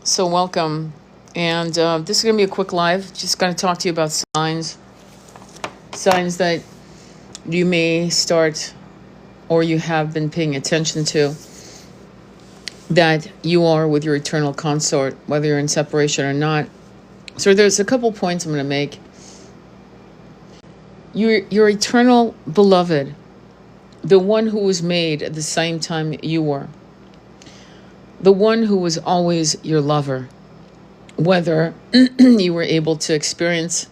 So, welcome. And this is going to be a quick live. Just going to talk to you about signs that you may start or you have been paying attention to that you are with your eternal consort, whether you're in separation or not. So, there's a couple points I'm going to make. Your eternal beloved, the one who was made at the same time you were, the one who was always your lover, whether you were able to experience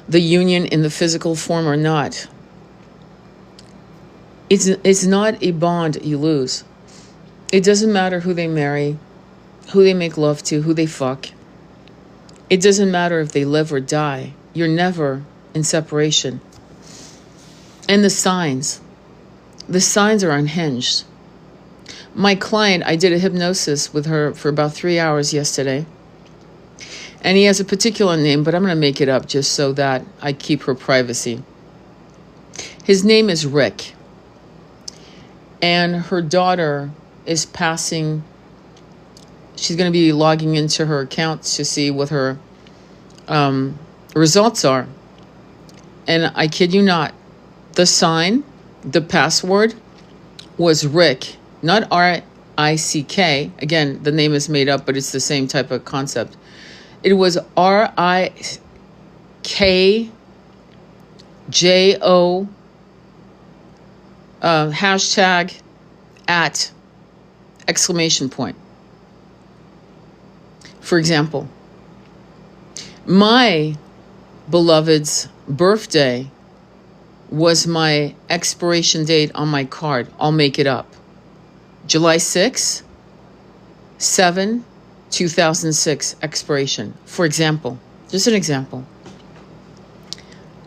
the union in the physical form or not. It's not a bond you lose. It doesn't matter who they marry, who they make love to, who they fuck. It doesn't matter if they live or die. You're never in separation. And the signs are unhinged. My client, I did a hypnosis with her for about 3 hours yesterday. And he has a particular name, but I'm going to make it up just so that I keep her privacy. His name is Rick. And her daughter is passing. She's going to be logging into her accounts to see what her results are. And I kid you not, the sign, the password was Rick, not R-I-C-K. Again, the name is made up, but it's the same type of concept. It was R-I-K-J-O hashtag at exclamation point. For example, my beloved's birthday was my expiration date on my card. I'll make it up. July 6, 7, 2006 expiration. For example, just an example.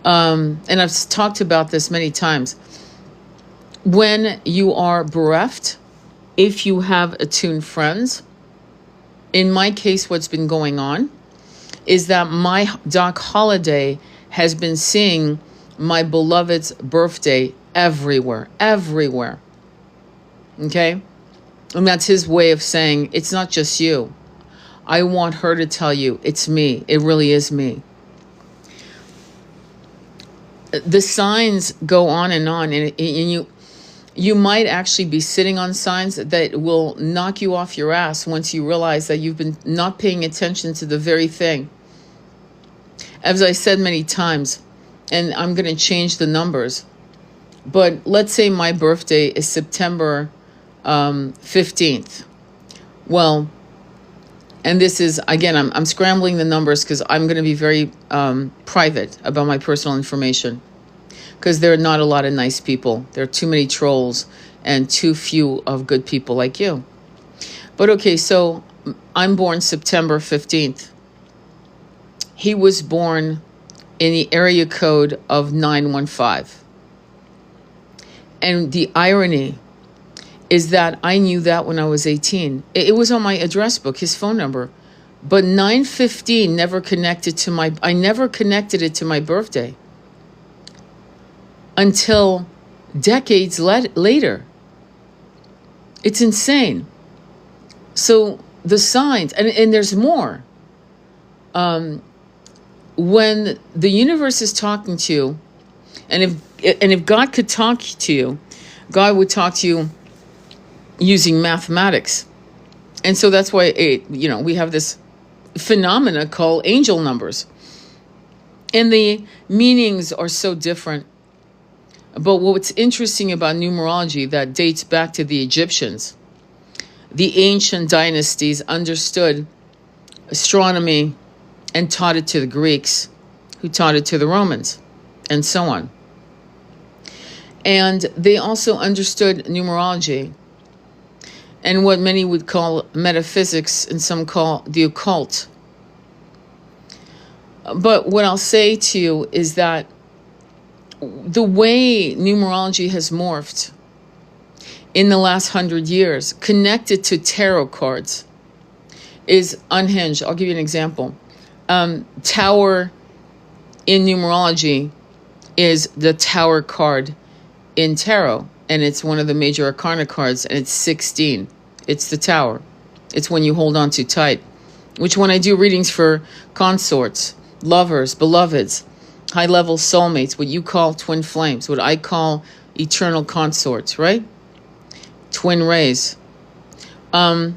And I've talked about this many times. When you are bereft, if you have attuned friends, in my case, what's been going on is that my Doc Holiday has been seeing my beloved's birthday everywhere. Okay? And that's his way of saying, it's not just you. I want her to tell you, it's me. It really is me. The signs go on, and you might actually be sitting on signs that will knock you off your ass once you realize that you've been not paying attention to the very thing. As I said many times, and I'm going to change the numbers, but let's say my birthday is September 15th. Well, and this is, again, I'm scrambling the numbers because I'm going to be very private about my personal information, because there are not a lot of nice people. There are too many trolls and too few of good people like you. But okay, so I'm born September 15th. He was born in the area code of 915. And the irony is that I knew that when I was 18. It was on my address book, his phone number. But 915 never connected to I never connected it to my birthday until decades later. It's insane. So the signs, and there's more. When the universe is talking to you, and if God could talk to you, God would talk to you using mathematics. And so that's why we have this phenomena called angel numbers. And the meanings are so different. But what's interesting about numerology that dates back to the Egyptians, the ancient dynasties understood astronomy and taught it to the Greeks, who taught it to the Romans, and so on. And they also understood numerology and what many would call metaphysics and some call the occult. But what I'll say to you is that the way numerology has morphed in the last 100 years, connected to tarot cards, is unhinged. I'll give you an example. Tower in numerology is the Tower card in tarot, and it's one of the major arcana cards, and it's 16. It's the Tower. It's when you hold on too tight. Which when I do readings for consorts, lovers, beloveds, high-level soulmates, what you call twin flames, what I call eternal consorts, right? Twin rays. The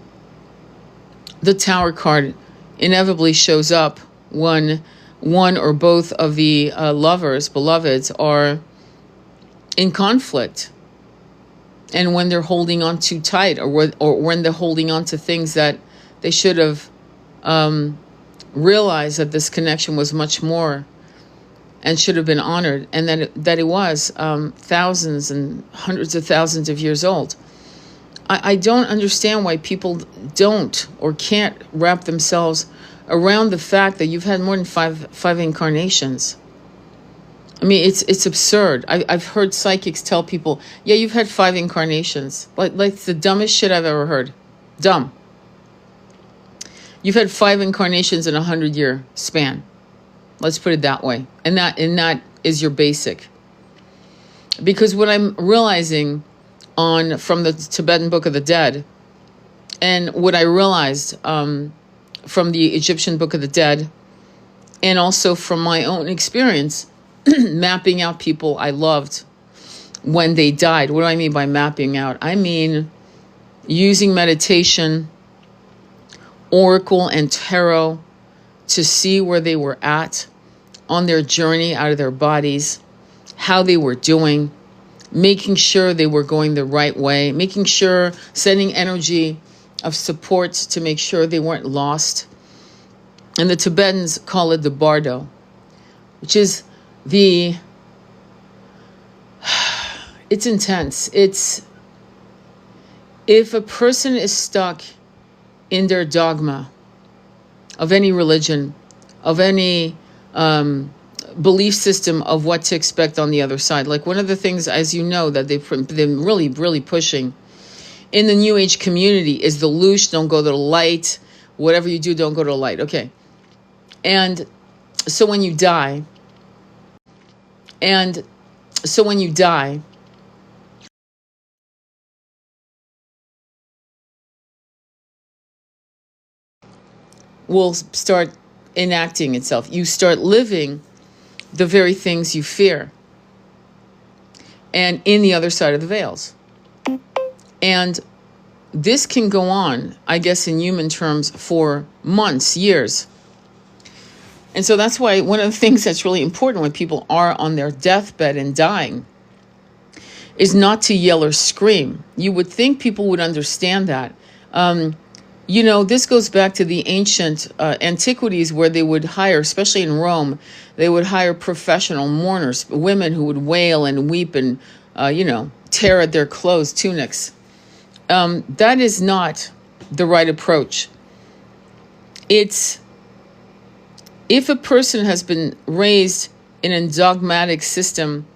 Tower card inevitably shows up when one or both of the lovers, beloveds, are in conflict, and when they're holding on too tight, or when they're holding on to things that they should have realized that this connection was much more and should have been honored, and that it was thousands and hundreds of thousands of years old. I don't understand why people don't or can't wrap themselves around the fact that you've had more than five incarnations. I mean, it's absurd. I've heard psychics tell people, yeah, you've had 5 incarnations. Like it's the dumbest shit I've ever heard. Dumb. You've had 5 incarnations in a 100-year span. Let's put it that way. And that is your basic. Because what I'm realizing from the Tibetan Book of the Dead, and what I realized from the Egyptian Book of the Dead, and also from my own experience, mapping out people I loved when they died. What do I mean by mapping out? I mean using meditation, oracle, and tarot to see where they were at on their journey out of their bodies, how they were doing, making sure they were going the right way, making sure, sending energy of support to make sure they weren't lost. And the Tibetans call it the Bardo, which is it's intense. It's, if a person is stuck in their dogma of any religion, of any belief system of what to expect on the other side. Like one of the things, as you know, that they've been really, really pushing in the New Age community is the loosh, don't go to the light. Whatever you do, don't go to the light. Okay. And so when you die, will start enacting itself. You start living the very things you fear, and in the other side of the veils. And this can go on, I guess, in human terms for months, years. And so that's why one of the things that's really important when people are on their deathbed and dying is not to yell or scream. You would think people would understand that. This goes back to the ancient antiquities, where they would hire, especially in Rome, they would hire professional mourners, women who would wail and weep and, tear at their clothes, tunics. That is not the right approach. If a person has been raised in a dogmatic system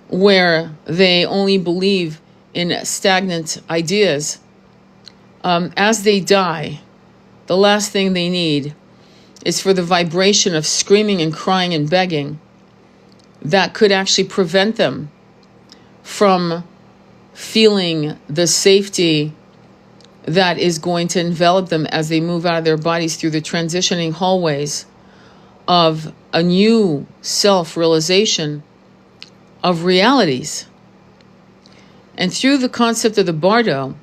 where they only believe in stagnant ideas, as they die, the last thing they need is for the vibration of screaming and crying and begging that could actually prevent them from feeling the safety that is going to envelop them as they move out of their bodies through the transitioning hallways of a new self-realization of realities. And through the concept of the Bardo,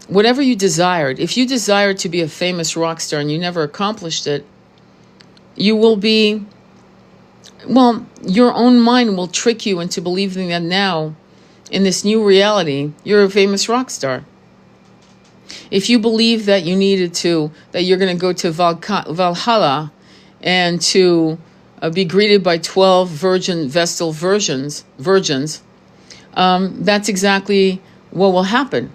whatever you desired, if you desired to be a famous rock star and you never accomplished it, you will be, your own mind will trick you into believing that now, in this new reality, you're a famous rock star. If you believe that that you're going to go to Valhalla and to be greeted by 12 Vestal virgins, that's exactly what will happen.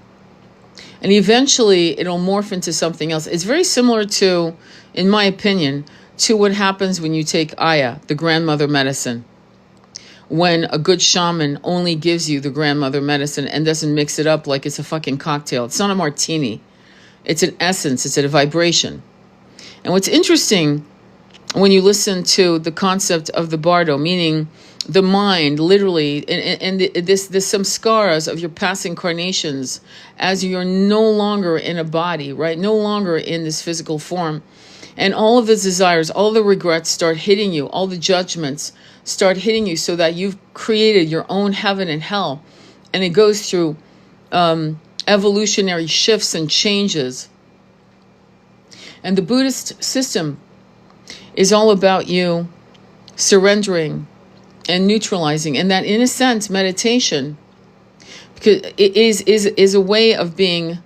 And eventually it'll morph into something else. It's very similar to, in my opinion, to what happens when you take Aya, the grandmother medicine. When a good shaman only gives you the grandmother medicine and doesn't mix it up like it's a fucking cocktail. It's not a martini. It's an essence. It's a vibration. And what's interesting when you listen to the concept of the Bardo, meaning the mind, literally, this samskaras of your past incarnations, as you're no longer in a body, right? No longer in this physical form. And all of the desires, all the regrets start hitting you, all the judgments start hitting you, so that you've created your own heaven and hell. And it goes through evolutionary shifts and changes. And the Buddhist system is all about you surrendering and neutralizing. And that, in a sense, meditation, because it is a way of being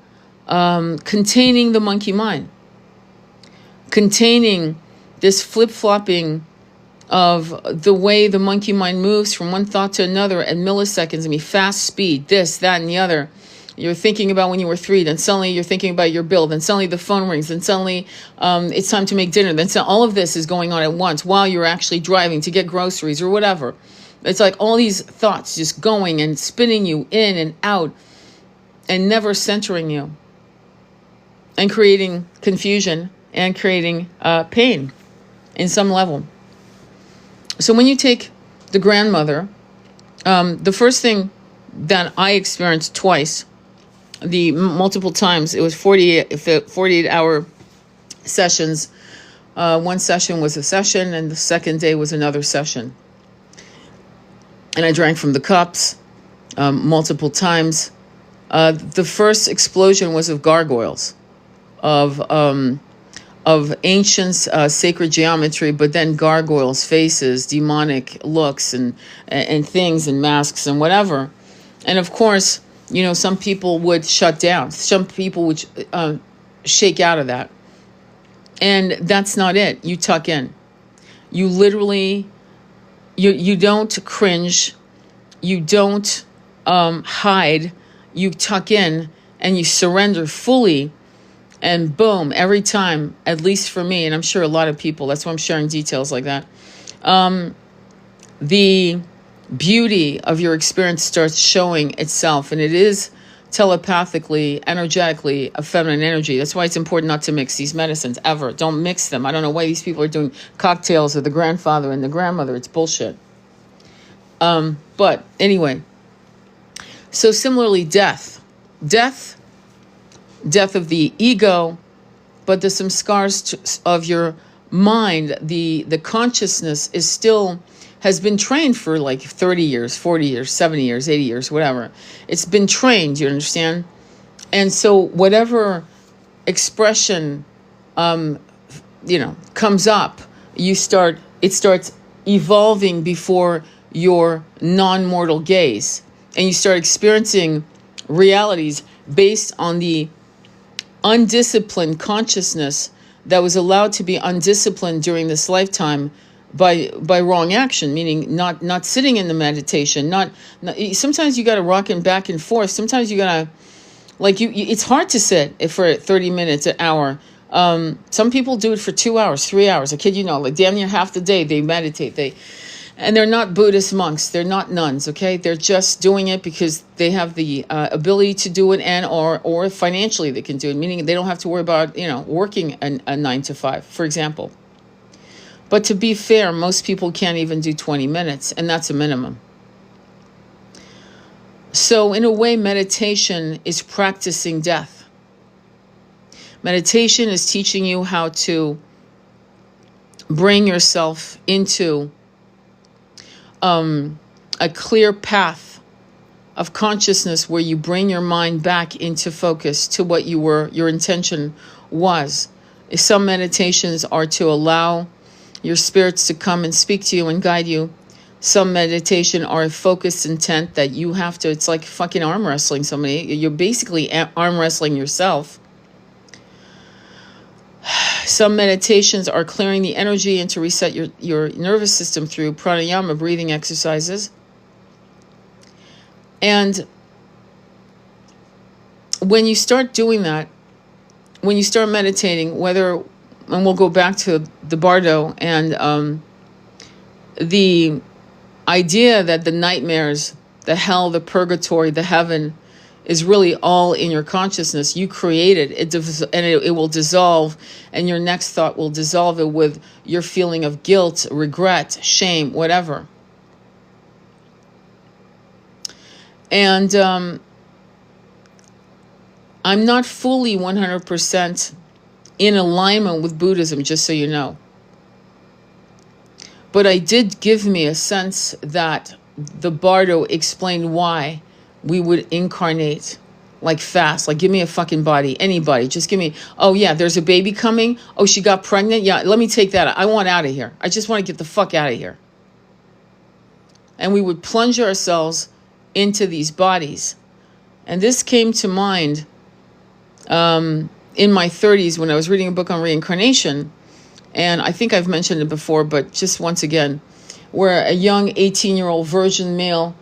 containing the monkey mind, containing this flip-flopping of the way the monkey mind moves from one thought to another at milliseconds. I mean, fast speed, this, that, and the other. You're thinking about when you were 3, then suddenly you're thinking about your bill, then suddenly the phone rings, then suddenly it's time to make dinner. Then all of this is going on at once while you're actually driving to get groceries or whatever. It's like all these thoughts just going and spinning you in and out and never centering you, and creating confusion and creating pain in some level. So when you take the grandmother, the first thing that I experienced twice, the multiple times, it was 48-hour sessions. One session was a session, and the second day was another session. And I drank from the cups multiple times. The first explosion was of gargoyles, of ancient sacred geometry, but then gargoyles, faces, demonic looks, and things, and masks, and whatever. And of course, you know, some people would shut down. Some people would shake out of that. And that's not it. You tuck in. You literally, you don't cringe. You don't hide. You tuck in and you surrender fully. And boom, every time, at least for me, and I'm sure a lot of people, that's why I'm sharing details like that, the beauty of your experience starts showing itself. And it is telepathically, energetically, a feminine energy. That's why it's important not to mix these medicines, ever. Don't mix them. I don't know why these people are doing cocktails of the grandfather and the grandmother. It's bullshit. But anyway, so similarly, death of the ego, but the samskars of your mind, the consciousness is still, has been trained for like 30 years, 40 years, 70 years, 80 years, whatever. It's been trained, you understand? And so whatever expression, comes up, it starts evolving before your non-mortal gaze. And you start experiencing realities based on the undisciplined consciousness that was allowed to be undisciplined during this lifetime by wrong action, meaning not sitting in the meditation, not sometimes you got to rock and back and forth. Sometimes you got to, it's hard to sit for 30 minutes, an hour. Some people do it for 2 hours, 3 hours. I kid you not, like damn near half the day they meditate. And they're not Buddhist monks. They're not nuns, okay? They're just doing it because they have the ability to do it, and or financially they can do it, meaning they don't have to worry about, working a 9 to 5, for example. But to be fair, most people can't even do 20 minutes, and that's a minimum. So in a way, meditation is practicing death. Meditation is teaching you how to bring yourself into a clear path of consciousness where you bring your mind back into focus to what your intention was. Some meditations are to allow your spirits to come and speak to you and guide you. Some meditation are a focused intent that you have to, it's like fucking arm wrestling somebody. You're basically arm wrestling yourself. Some meditations are clearing the energy and to reset your nervous system through pranayama, breathing exercises. And when you start doing that, when you start meditating, and we'll go back to the Bardo and the idea that the nightmares, the hell, the purgatory, the heaven, is really all in your consciousness. You created it, and it will dissolve, and your next thought will dissolve it with your feeling of guilt, regret, shame, whatever. And I'm not fully 100% in alignment with Buddhism, just so you know. But I did give me a sense that the Bardo explained why we would incarnate like fast. Like, give me a fucking body, anybody. Just give me, oh yeah, there's a baby coming. Oh, she got pregnant. Yeah, let me take that. I want out of here. I just want to get the fuck out of here. And we would plunge ourselves into these bodies. And this came to mind in my 30s when I was reading a book on reincarnation. And I think I've mentioned it before, but just once again, where a young 18-year-old virgin male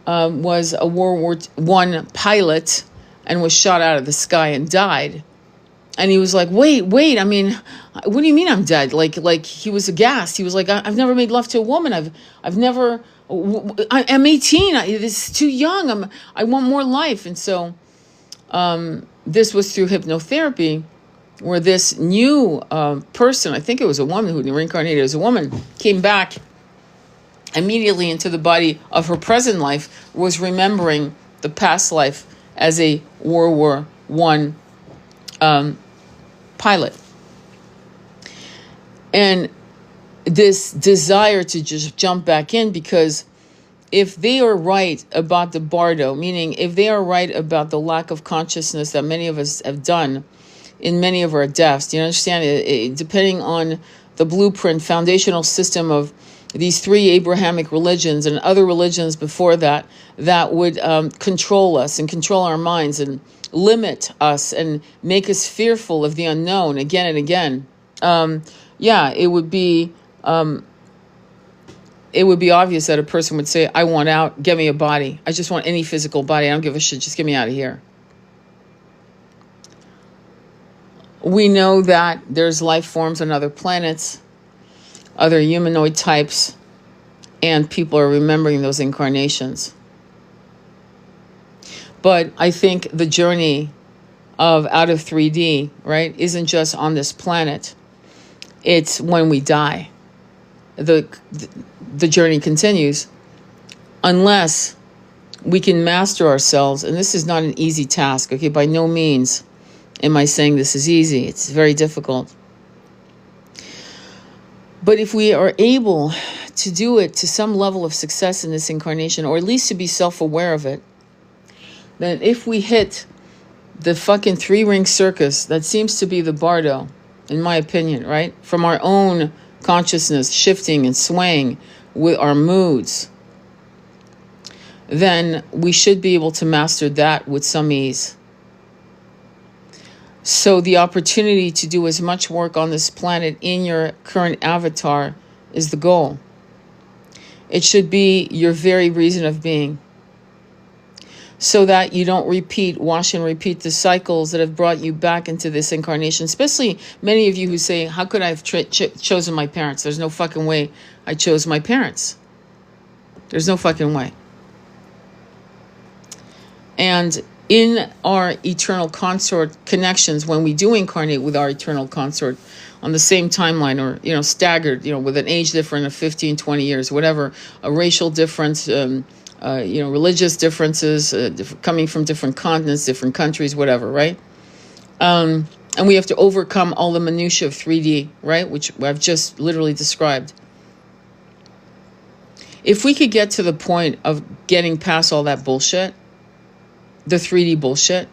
was a World War I pilot and was shot out of the sky and died. And he was like, wait, I mean, what do you mean I'm dead? Like he was aghast. He was like, I've never made love to a woman. I'm 18. This is too young. I want more life. And so this was through hypnotherapy, where this new person, I think it was a woman who reincarnated as a woman, came back immediately into the body of her present life, was remembering the past life as a World War I pilot. And this desire to just jump back in, because if they are right about the Bardo, meaning if they are right about the lack of consciousness that many of us have done in many of our deaths, do you understand? Depending on the blueprint, foundational system of these three Abrahamic religions and other religions before that, that would control us and control our minds and limit us and make us fearful of the unknown again and again. It would be obvious that a person would say, I want out, get me a body. I just want any physical body. I don't give a shit. Just get me out of here. We know that there's life forms on other planets, other humanoid types, and people are remembering those incarnations. But I think the journey of out of 3D, right, isn't just on this planet. It's when we die. The journey continues unless we can master ourselves. And this is not an easy task, okay? By no means am I saying this is easy. It's very difficult. But if we are able to do it to some level of success in this incarnation, or at least to be self-aware of it, then if we hit the fucking 3-ring circus that seems to be the Bardo, in my opinion, right? From our own consciousness shifting and swaying with our moods, then we should be able to master that with some ease. So the opportunity to do as much work on this planet in your current avatar is the goal. It should be your very reason of being, so that you don't wash and repeat the cycles that have brought you back into this incarnation. Especially many of you who say, how could I have chosen my parents? There's no fucking way I chose my parents. There's no fucking way. And in our eternal consort connections, when we do incarnate with our eternal consort on the same timeline, or, staggered, with an age difference of 15, 20 years, whatever, a racial difference, religious differences, coming from different continents, different countries, whatever, right? And we have to overcome all the minutiae of 3D, right? Which I've just literally described. If we could get to the point of getting past all that bullshit, the 3D bullshit,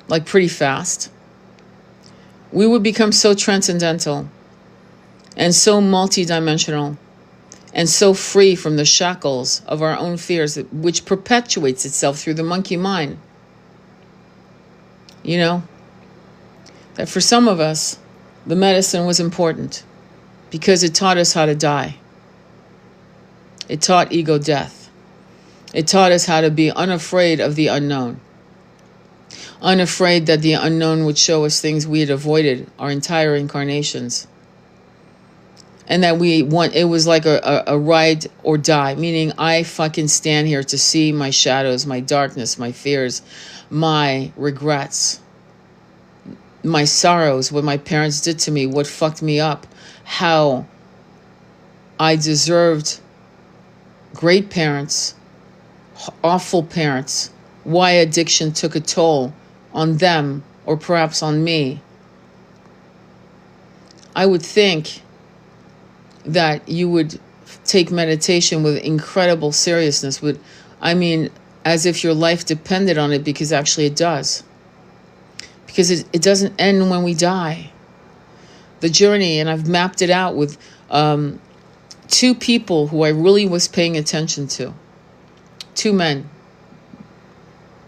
like pretty fast, we would become so transcendental and so multidimensional and so free from the shackles of our own fears, which perpetuates itself through the monkey mind. That for some of us, the medicine was important because it taught us how to die. It taught ego death. It taught us how to be unafraid of the unknown. Unafraid that the unknown would show us things we had avoided our entire incarnations. And that it was like a ride or die, meaning I fucking stand here to see my shadows, my darkness, my fears, my regrets, my sorrows, what my parents did to me, what fucked me up, how I deserved great parents awful parents, why addiction took a toll on them or perhaps on me, I would think that you would take meditation with incredible seriousness, as if your life depended on it, because actually it does. Because it doesn't end when we die. The journey, and I've mapped it out with two people who I really was paying attention to. Two men,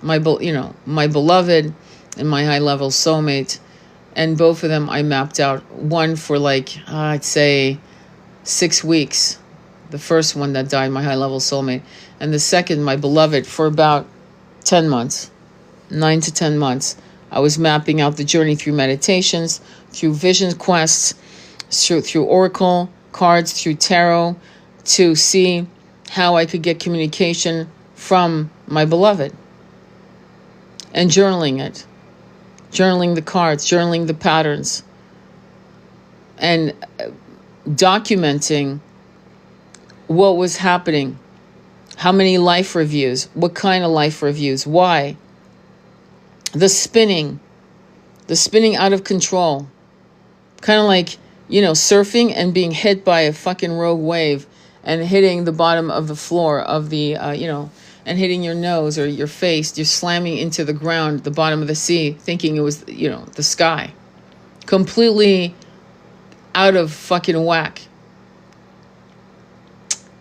my beloved and my high-level soulmate, and both of them I mapped out. One for I'd say 6 weeks, the first one that died, my high-level soulmate, and the second, my beloved, for about 10 months, 9 to 10 months. I was mapping out the journey through meditations, through vision quests, through oracle cards, through tarot, to see how I could get communication from my beloved. And journaling it. Journaling the cards, journaling the patterns. And documenting what was happening. How many life reviews? What kind of life reviews? Why? The spinning out of control. Kind of like, surfing and being hit by a fucking rogue wave and hitting the bottom of the floor of the, and hitting your nose or your face. You're slamming into the ground, the bottom of the sea, thinking it was, the sky. Completely out of fucking whack.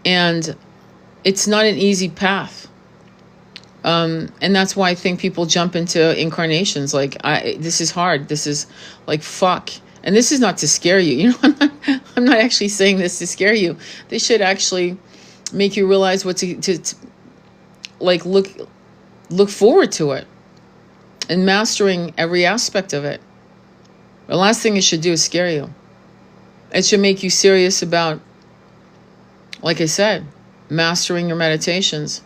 And it's not an easy path. And that's why I think people jump into incarnations. This is hard. This is fuck. And this is not to scare you. I'm not actually saying this to scare you. This should actually make you realize what to look forward to it and mastering every aspect of it. The last thing it should do is scare you. It should make you serious about, like I said, mastering your meditations.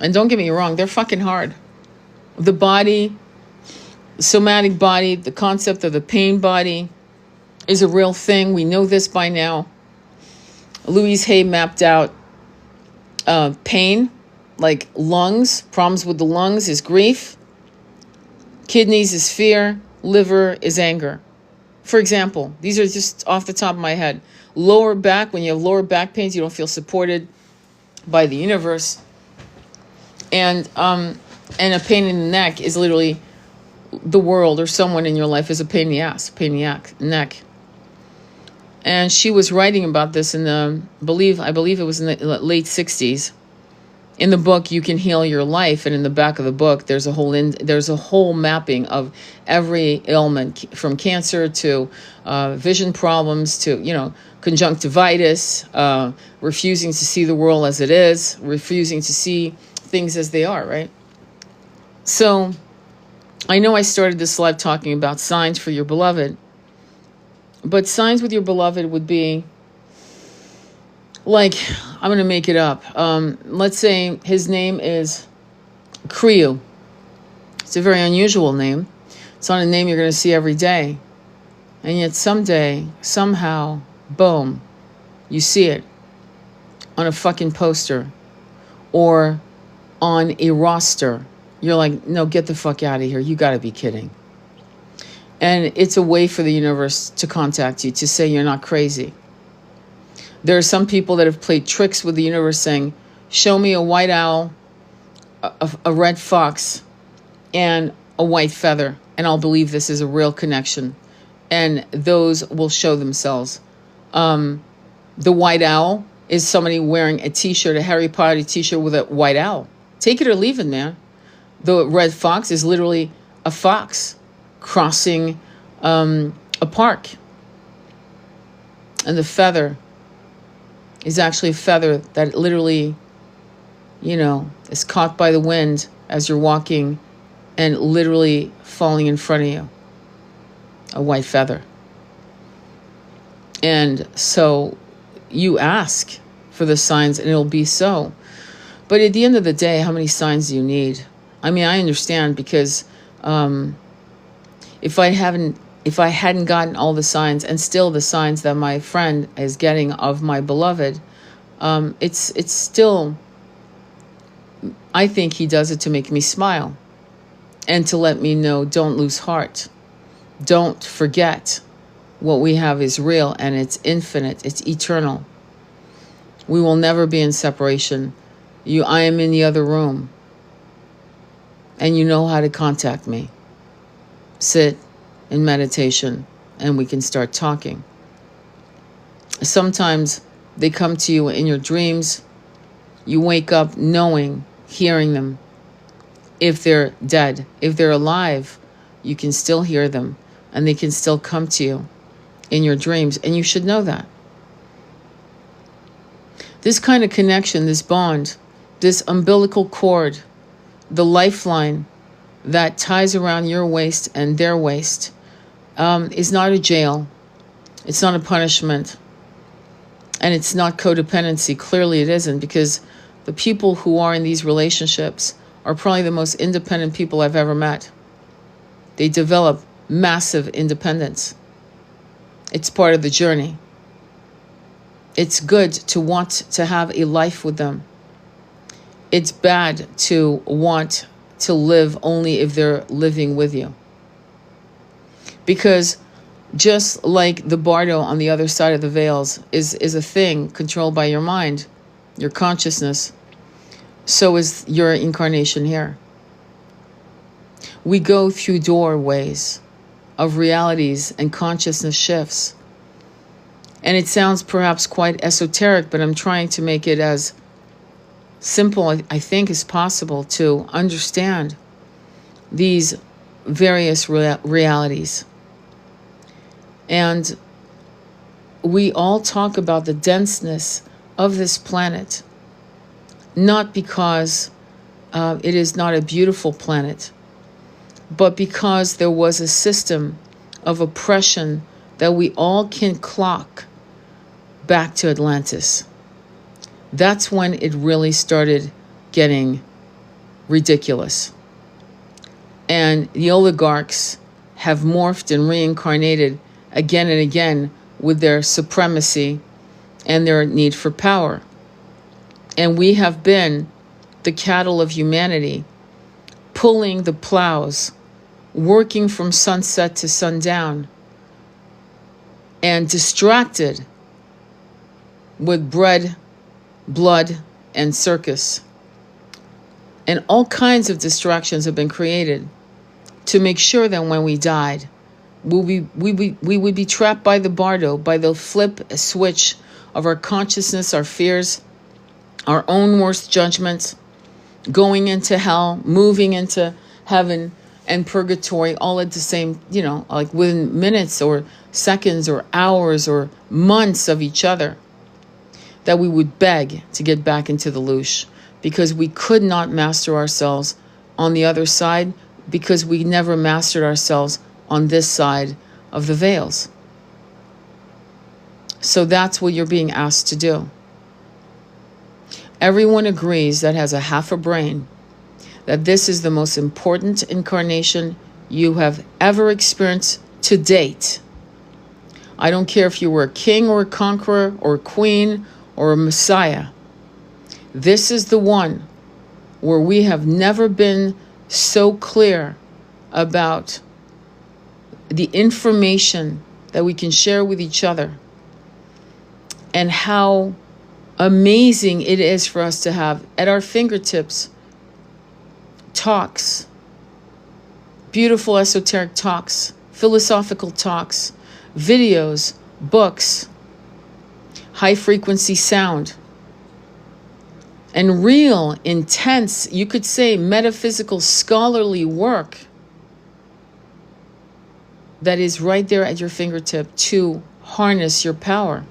And don't get me wrong, they're fucking hard. The body, the somatic body, the concept of the pain body is a real thing. We know this by now. Louise Hay mapped out pain, like lungs. Problems with the lungs is grief. Kidneys is fear. Liver is anger. For example, these are just off the top of my head. Lower back, when you have lower back pains, you don't feel supported by the universe. And a pain in the neck is literally the world or someone in your life is a pain in the ass, pain in the neck. And she was writing about this in I believe it was in the late 60s. In the book, You Can Heal Your Life, and in the back of the book, there's a whole mapping of every ailment, from cancer to vision problems to conjunctivitis, refusing to see the world as it is, refusing to see things as they are, right? So I know I started this live talking about signs for your beloved, but signs with your beloved would be I'm going to make it up. Let's say his name is Kriyu. It's a very unusual name. It's not a name you're going to see every day. And yet someday, somehow, boom, you see it on a fucking poster or on a roster. You're like, no, get the fuck out of here. You got to be kidding. And it's a way for the universe to contact you, to say you're not crazy. There are some people that have played tricks with the universe saying, show me a white owl, a red fox, and a white feather, and I'll believe this is a real connection. And those will show themselves. The white owl is somebody wearing a t-shirt, a Harry Potter t-shirt with a white owl. Take it or leave it, man. The red fox is literally a fox crossing a park. And the feather is actually a feather that literally, is caught by the wind as you're walking and literally falling in front of you. A white feather. And so you ask for the signs and it'll be so. But at the end of the day, how many signs do you need? I mean, I understand, because if I hadn't gotten all the signs, and still the signs that my friend is getting of my beloved, it's still I think he does it to make me smile and to let me know, don't lose heart. Don't forget what we have is real and it's infinite. It's eternal. We will never be in separation. I am in the other room. And you know how to contact me. Sit in meditation and we can start talking. Sometimes they come to you in your dreams. You wake up knowing, hearing them. If they're dead, if they're alive, you can still hear them and they can still come to you in your dreams. And you should know that. This kind of connection, this bond, this umbilical cord, the lifeline that ties around your waist and their waist, is not a jail. It's not a punishment. And it's not codependency. Clearly it isn't, because the people who are in these relationships are probably the most independent people I've ever met. They develop massive independence. It's part of the journey. It's good to want to have a life with them. It's bad to want to live only if they're living with you. Because just like the Bardo on the other side of the veils is a thing controlled by your mind, your consciousness, so is your incarnation here. We go through doorways of realities and consciousness shifts. And it sounds perhaps quite esoteric, but I'm trying to make it as simple, I think, as possible to understand these various realities. And we all talk about the denseness of this planet, not because it is not a beautiful planet, but because there was a system of oppression that we all can clock back to Atlantis. That's when it really started getting ridiculous. And the oligarchs have morphed and reincarnated again and again with their supremacy and their need for power. And we have been the cattle of humanity, pulling the plows, working from sunset to sundown, and distracted with bread, blood, and circus. And all kinds of distractions have been created to make sure that when we died, we would be trapped by the Bardo, by the flip switch of our consciousness, our fears, our own worst judgments, going into hell, moving into heaven and purgatory, all at the same, like within minutes or seconds or hours or months of each other, that we would beg to get back into the loosh because we could not master ourselves on the other side, because we never mastered ourselves on this side of the veils. So that's what you're being asked to do. Everyone agrees that has a half a brain that this is the most important incarnation you have ever experienced to date. I don't care if you were a king or a conqueror or a queen or a messiah. This is the one where we have never been so clear about the information that we can share with each other, and how amazing it is for us to have at our fingertips talks, beautiful esoteric talks, philosophical talks, videos, books, high frequency sound, and real, intense, you could say metaphysical, scholarly work that is right there at your fingertip to harness your power,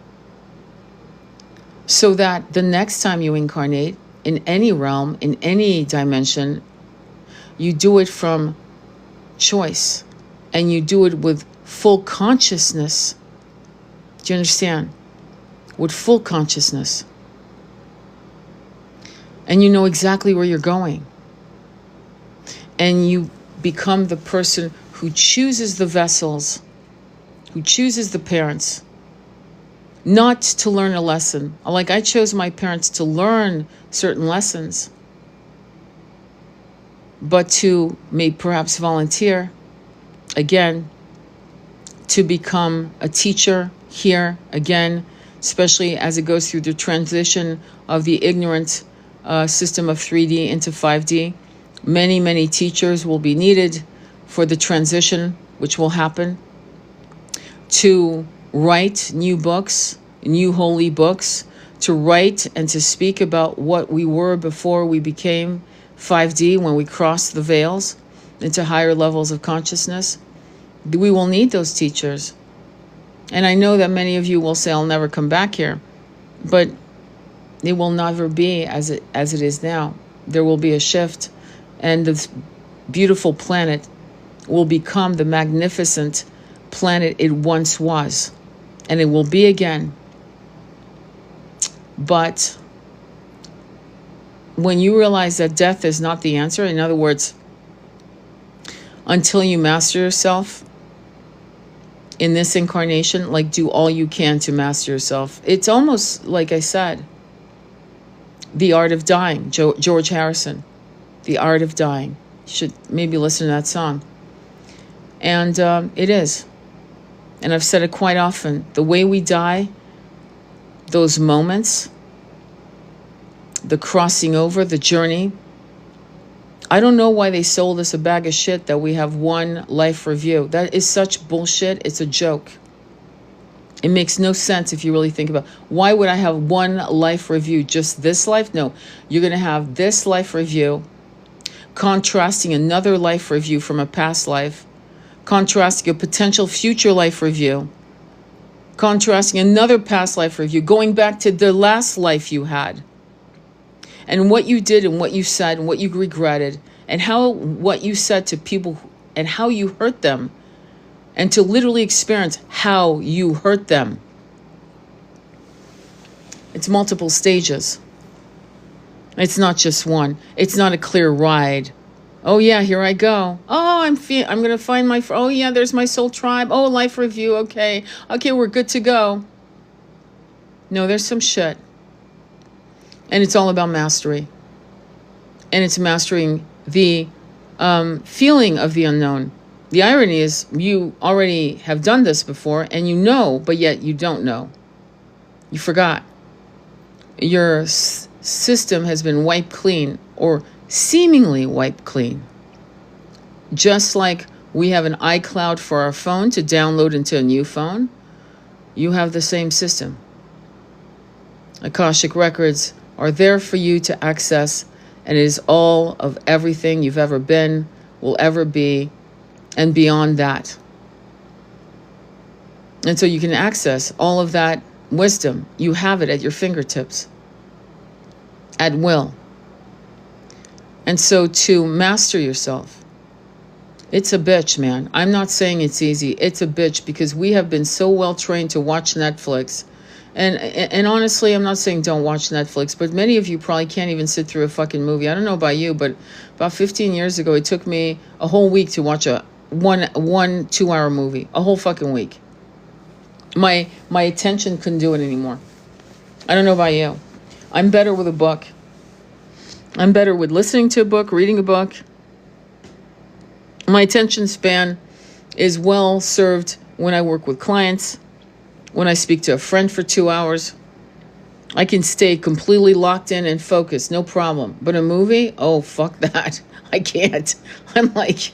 so that the next time you incarnate in any realm, in any dimension, you do it from choice and you do it with full consciousness. Do you understand? With full consciousness. And you know exactly where you're going. And you become the person who chooses the vessels, who chooses the parents, not to learn a lesson. Like I chose my parents to learn certain lessons. but to maybe perhaps volunteer again, to become a teacher here again, especially as it goes through the transition of the ignorant system of 3D into 5D. Many, many teachers will be needed for the transition, which will happen, to write new books, new holy books, to write and to speak about what we were before we became 5D, when we crossed the veils into higher levels of consciousness. We will need those teachers. And I know that many of you will say, I'll never come back here. But it will never be as it is now. There will be a shift. And this beautiful planet will become the magnificent planet it once was. And it will be again. But when you realize that death is not the answer, in other words, until you master yourself in this incarnation, like do all you can to master yourself. It's almost like I said, The Art of Dying, George Harrison, The Art of Dying. You should maybe listen to that song. And it is. And I've said it quite often. The way we die, those moments, the crossing over, the journey. I don't know why they sold us a bag of shit that we have one life review. That is such bullshit. It's a joke. It makes no sense if you really think about it. Why would I have one life review? Just this life? No. You're going to have this life review, contrasting another life review from a past life, contrasting a potential future life review, contrasting another past life review, going back to the last life you had. And what you did and what you said and what you regretted and how what you said to people and how you hurt them, and to literally experience how you hurt them. It's multiple stages. It's not just one. It's not a clear ride. Oh yeah, here I go. Oh, I'm going to find my, oh yeah, there's my soul tribe. Oh, life review. Okay, we're good to go. No, there's some shit. And it's all about mastery. And it's mastering the feeling of the unknown. The irony is you already have done this before and you know, but yet you don't know. You forgot. Your system has been wiped clean, or seemingly wiped clean. Just like we have an iCloud for our phone to download into a new phone, you have the same system. Akashic records are there for you to access, and it is all of everything you've ever been, will ever be, and beyond that. And so you can access all of that wisdom. You have it at your fingertips, at will. And so to master yourself, it's a bitch, man. I'm not saying it's easy. It's a bitch, because we have been so well trained to watch Netflix. And honestly, I'm not saying don't watch Netflix, but many of you probably can't even sit through a fucking movie. I don't know about you, but about 15 years ago, it took me a whole week to watch a one 2-hour movie. A whole fucking week. My attention couldn't do it anymore. I don't know about you. I'm better with a book. I'm better with listening to a book, reading a book. My attention span is well served when I work with clients. When I speak to a friend for 2 hours, I can stay completely locked in and focused, no problem. But a movie? Oh, fuck that. I can't. I'm like,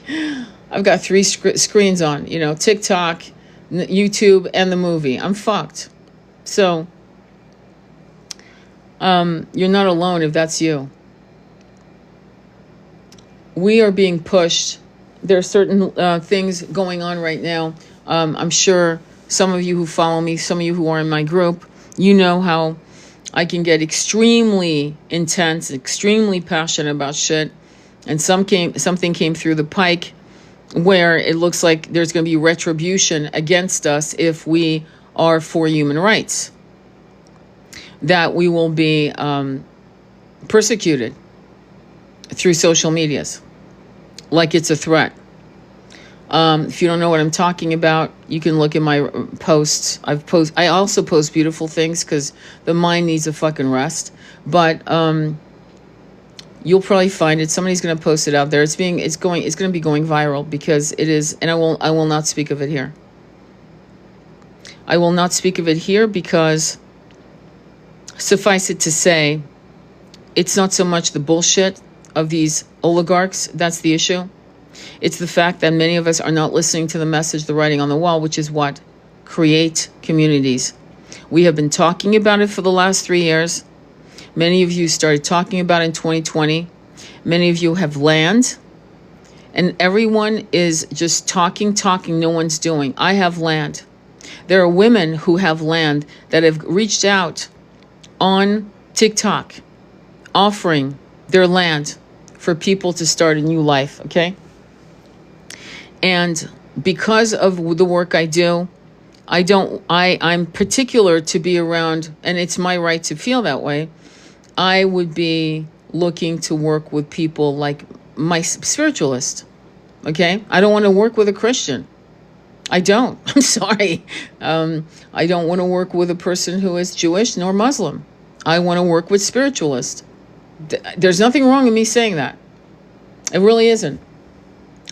I've got 3 screens on, TikTok, YouTube, and the movie. I'm fucked. So, you're not alone if that's you. We are being pushed. There are certain things going on right now. I'm sure some of you who follow me, some of you who are in my group, you know how I can get extremely intense, extremely passionate about shit. And something came through the pike where it looks like there's going to be retribution against us if we are for human rights. That we will be persecuted through social medias, like it's a threat. If you don't know what I'm talking about, you can look at my posts. I also post beautiful things because the mind needs a fucking rest. But You'll probably find it. Somebody's going to post it out there. It's going to be going viral because it is, and I will not speak of it here. I will not speak of it here because suffice it to say, it's not so much the bullshit of these oligarchs that's the issue. It's the fact that many of us are not listening to the message, the writing on the wall, which is what? Create communities. We have been talking about it for the last 3 years. Many of you started talking about it in 2020. Many of you have land. And everyone is just talking. No one's doing. I have land. There are women who have land that have reached out on TikTok offering their land for people to start a new life, okay? And because of the work I do, I'm particular to be around, and it's my right to feel that way. I would be looking to work with people like my spiritualist, okay? I don't want to work with a Christian. I don't. I'm sorry. I don't want to work with a person who is Jewish nor Muslim. I want to work with spiritualists. There's nothing wrong with me saying that. It really isn't.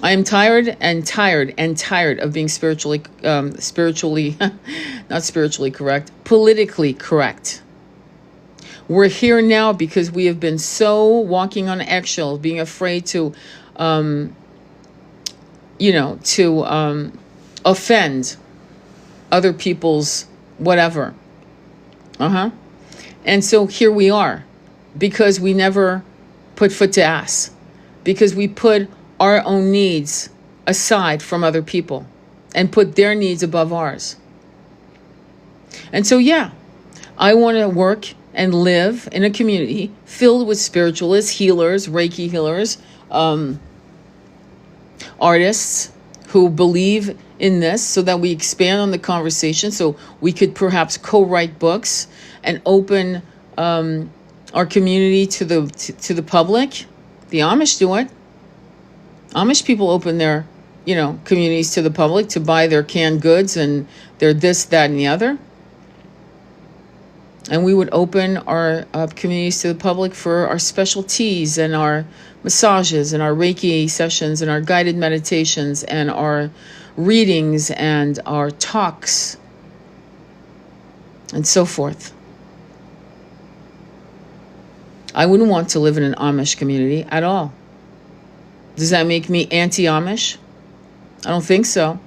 I am tired of being spiritually, not spiritually correct, politically correct. We're here now because we have been so walking on eggshells, being afraid to, offend other people's whatever. And so here we are, because we never put foot to ass, because we put our own needs aside from other people and put their needs above ours. And so, yeah, I want to work and live in a community filled with spiritualists, healers, Reiki healers, artists who believe in this, so that we expand on the conversation, so we could perhaps co-write books and open our community to the public. The Amish do it. Amish people open their, communities to the public to buy their canned goods and their this, that, and the other. And we would open our communities to the public for our special teas and our massages and our Reiki sessions and our guided meditations and our readings and our talks and so forth. I wouldn't want to live in an Amish community at all. Does that make me anti-Amish? I don't think so.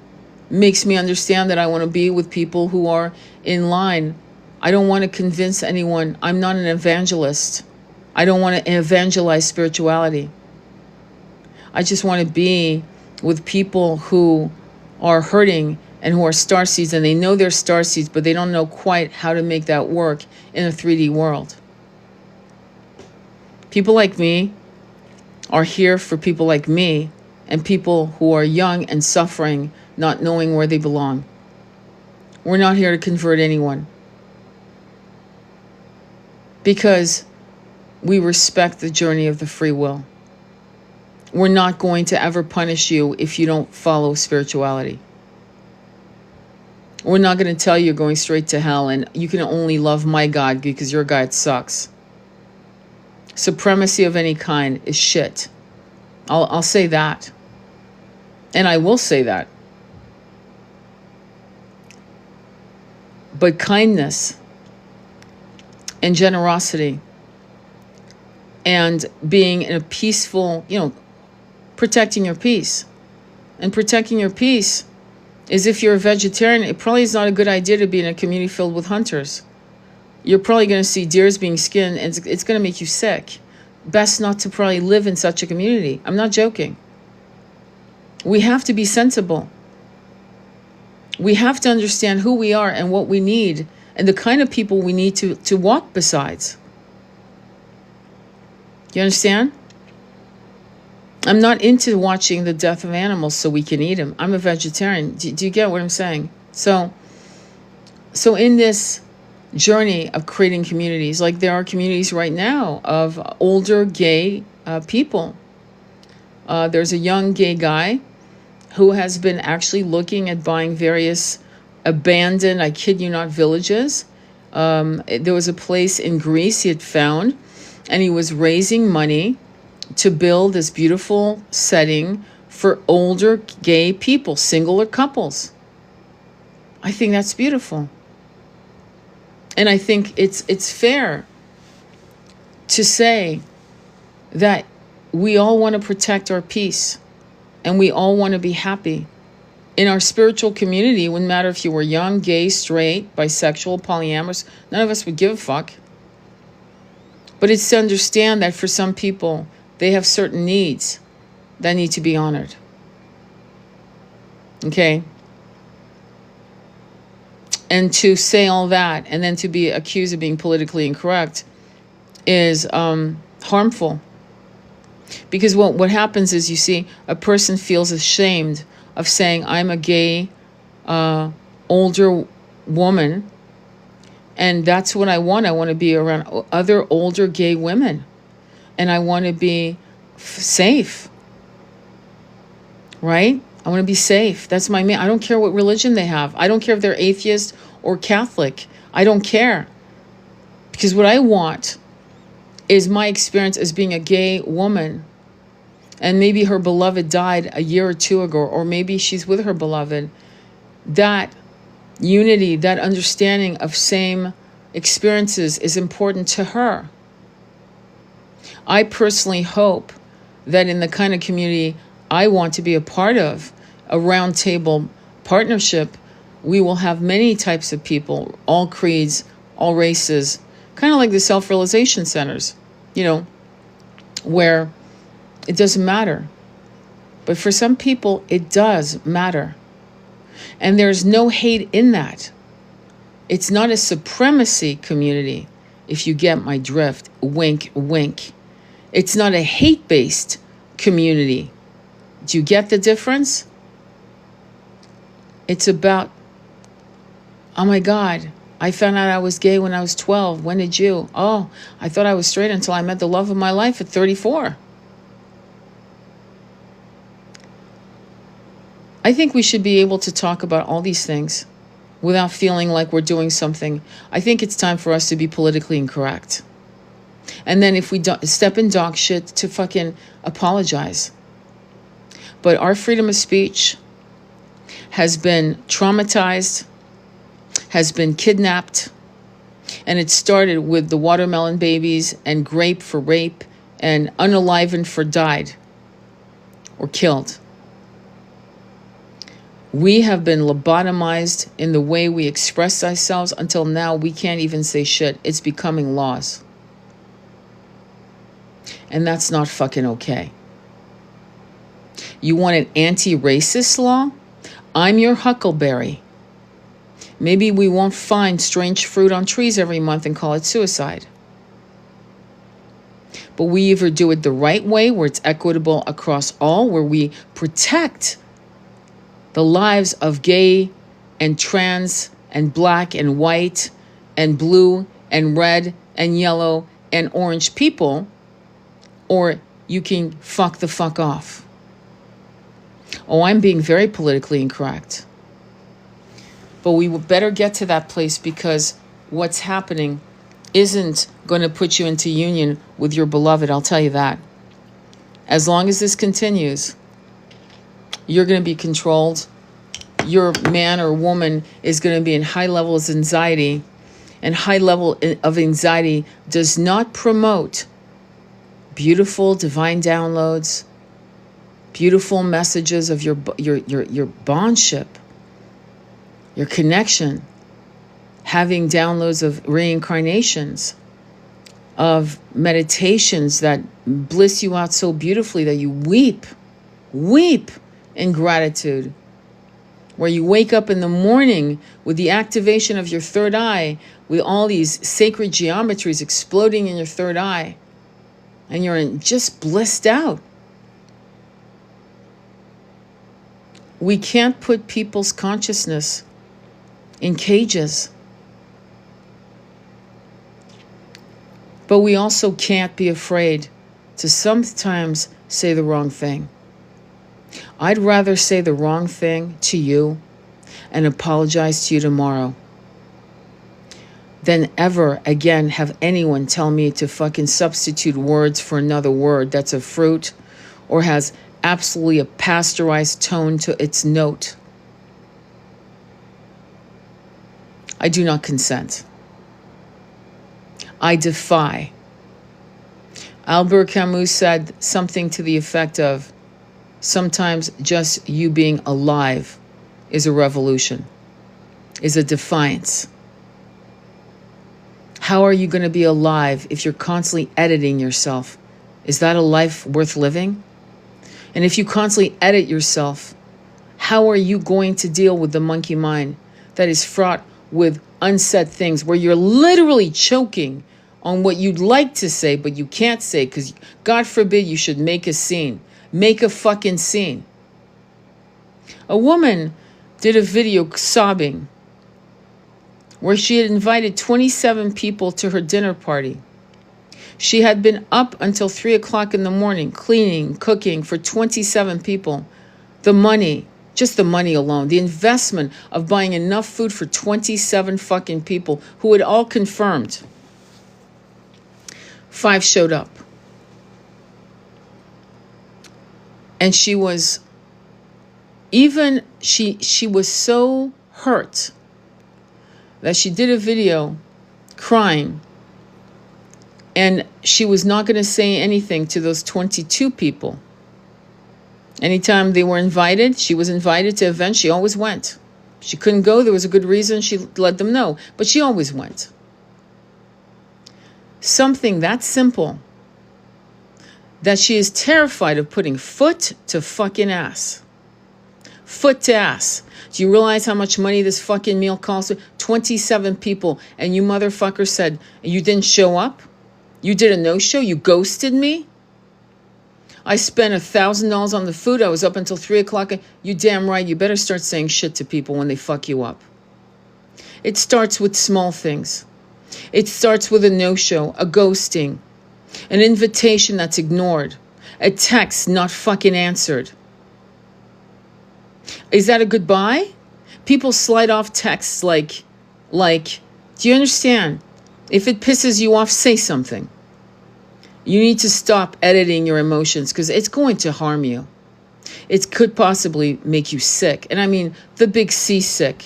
It makes me understand that I want to be with people who are in line. I don't want to convince anyone. I'm not an evangelist. I don't want to evangelize spirituality. I just want to be with people who are hurting and who are starseeds, and they know they're starseeds, but they don't know quite how to make that work in a 3D world. People like me are here for people like me and people who are young and suffering, not knowing where they belong. We're not here to convert anyone, because we respect the journey of the free will. We're not going to ever punish you if you don't follow spirituality. We're not going to tell you you're going straight to hell and you can only love my God because your God sucks. Supremacy of any kind is shit. I'll say that. And I will say that. But kindness and generosity and being in a peaceful, protecting your peace. And protecting your peace is, if you're a vegetarian, it probably is not a good idea to be in a community filled with hunters. You're probably going to see deers being skinned, and it's going to make you sick. Best not to probably live in such a community. I'm not joking. We have to be sensible. We have to understand who we are and what we need and the kind of people we need to walk besides. You understand? I'm not into watching the death of animals so we can eat them. I'm a vegetarian. Do you get what I'm saying? So in this journey of creating communities, like there are communities right now of older gay people. There's a young gay guy who has been actually looking at buying various abandoned, I kid you not, villages. There was a place in Greece he had found, and he was raising money to build this beautiful setting for older gay people, single or couples. I think that's beautiful. And I think it's fair to say that we all want to protect our peace and we all want to be happy. In our spiritual community, it wouldn't matter if you were young, gay, straight, bisexual, polyamorous, none of us would give a fuck. But it's to understand that for some people, they have certain needs that need to be honored. Okay? And to say all that and then to be accused of being politically incorrect is harmful. Because what happens is, you see, a person feels ashamed of saying, I'm a gay, older woman, and that's what I want. I want to be around other older gay women, and I want to be safe, right? I want to be safe. That's my main. I don't care what religion they have. I don't care if they're atheist or Catholic. I don't care. Because what I want is my experience as being a gay woman, and maybe her beloved died a year or two ago, or maybe she's with her beloved. That unity, that understanding of same experiences is important to her. I personally hope that in the kind of community I want to be a part of, a round table partnership, we will have many types of people, all creeds, all races, kind of like the self-realization centers, where it doesn't matter. But for some people, it does matter. And there's no hate in that. It's not a supremacy community, if you get my drift. Wink, wink. It's not a hate-based community. Do you get the difference? It's about, oh my God, I found out I was gay when I was 12. When did you? Oh, I thought I was straight until I met the love of my life at 34. I think we should be able to talk about all these things without feeling like we're doing something. I think it's time for us to be politically incorrect. And then if we step in dog shit, to fucking apologize. But our freedom of speech has been traumatized, has been kidnapped, and it started with the watermelon babies and grape for rape and unalivened for died or killed. We have been lobotomized in the way we express ourselves. Until now, we can't even say shit. It's becoming laws. And that's not fucking okay. You want an anti-racist law? I'm your huckleberry. Maybe we won't find strange fruit on trees every month and call it suicide. But we either do it the right way, where it's equitable across all, where we protect the lives of gay and trans and black and white and blue and red and yellow and orange people, or you can fuck the fuck off. Oh, I'm being very politically incorrect. But we better get to that place, because what's happening isn't going to put you into union with your beloved, I'll tell you that. As long as this continues, you're going to be controlled. Your man or woman is going to be in high levels of anxiety, and high level of anxiety does not promote beautiful divine downloads, beautiful messages of your bondship, your connection, having downloads of reincarnations, of meditations that bliss you out so beautifully that you weep in gratitude, where you wake up in the morning with the activation of your third eye, with all these sacred geometries exploding in your third eye, and you're just blissed out. We can't put people's consciousness in cages. But we also can't be afraid to sometimes say the wrong thing. I'd rather say the wrong thing to you and apologize to you tomorrow than ever again have anyone tell me to fucking substitute words for another word that's a fruit or has absolutely a pasteurized tone to its note. I do not consent. I defy. Albert Camus said something to the effect of, sometimes just you being alive is a revolution, is a defiance. How are you going to be alive if you're constantly editing yourself? Is that a life worth living? And if you constantly edit yourself, how are you going to deal with the monkey mind that is fraught with unsaid things where you're literally choking on what you'd like to say, but you can't say because God forbid you should make a scene. Make a fucking scene. A woman did a video sobbing where she had invited 27 people to her dinner party. She had been up until 3 o'clock in the morning, cleaning, cooking for 27 people. The money, just the money alone, the investment of buying enough food for 27 fucking people who had all confirmed. 5 showed up. And she was so hurt that she did a video crying, and she was not going to say anything to those 22 people. Anytime they were invited, she was invited to events, she always went. She couldn't go, there was a good reason, she let them know, but she always went. Something that simple that she is terrified of putting foot to fucking ass. Foot to ass. Do you realize how much money this fucking meal cost? 27 people, and you motherfucker said you didn't show up? You did a no-show? You ghosted me? I spent $1,000 on the food. I was up until 3 o'clock. You damn right. You better start saying shit to people when they fuck you up. It starts with small things. It starts with a no-show, a ghosting, an invitation that's ignored, a text not fucking answered. Is that a goodbye? People slide off texts like, do you understand? If it pisses you off, say something. You need to stop editing your emotions because it's going to harm you. It could possibly make you sick. And I mean, the big C sick.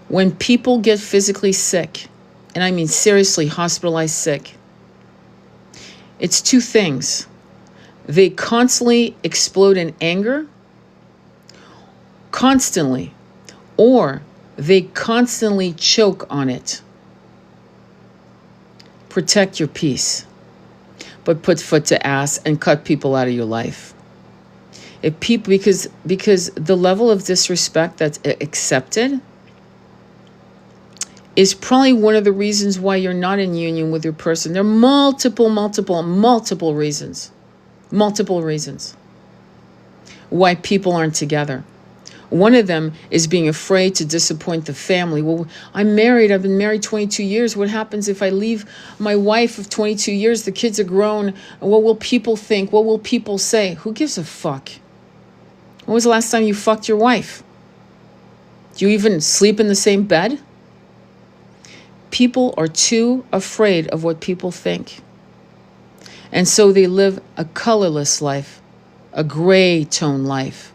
When people get physically sick, and I mean seriously hospitalized sick, it's 2 things. They constantly explode in anger, constantly, or they constantly choke on it. Protect your peace, but put foot to ass and cut people out of your life. If people, because the level of disrespect that's accepted is probably one of the reasons why you're not in union with your person. There are multiple reasons. Multiple reasons why people aren't together. One of them is being afraid to disappoint the family. Well, I'm married. I've been married 22 years. What happens if I leave my wife of 22 years? The kids are grown. What will people think? What will people say? Who gives a fuck? When was the last time you fucked your wife? Do you even sleep in the same bed? People are too afraid of what people think. And so they live a colorless life, a gray tone life,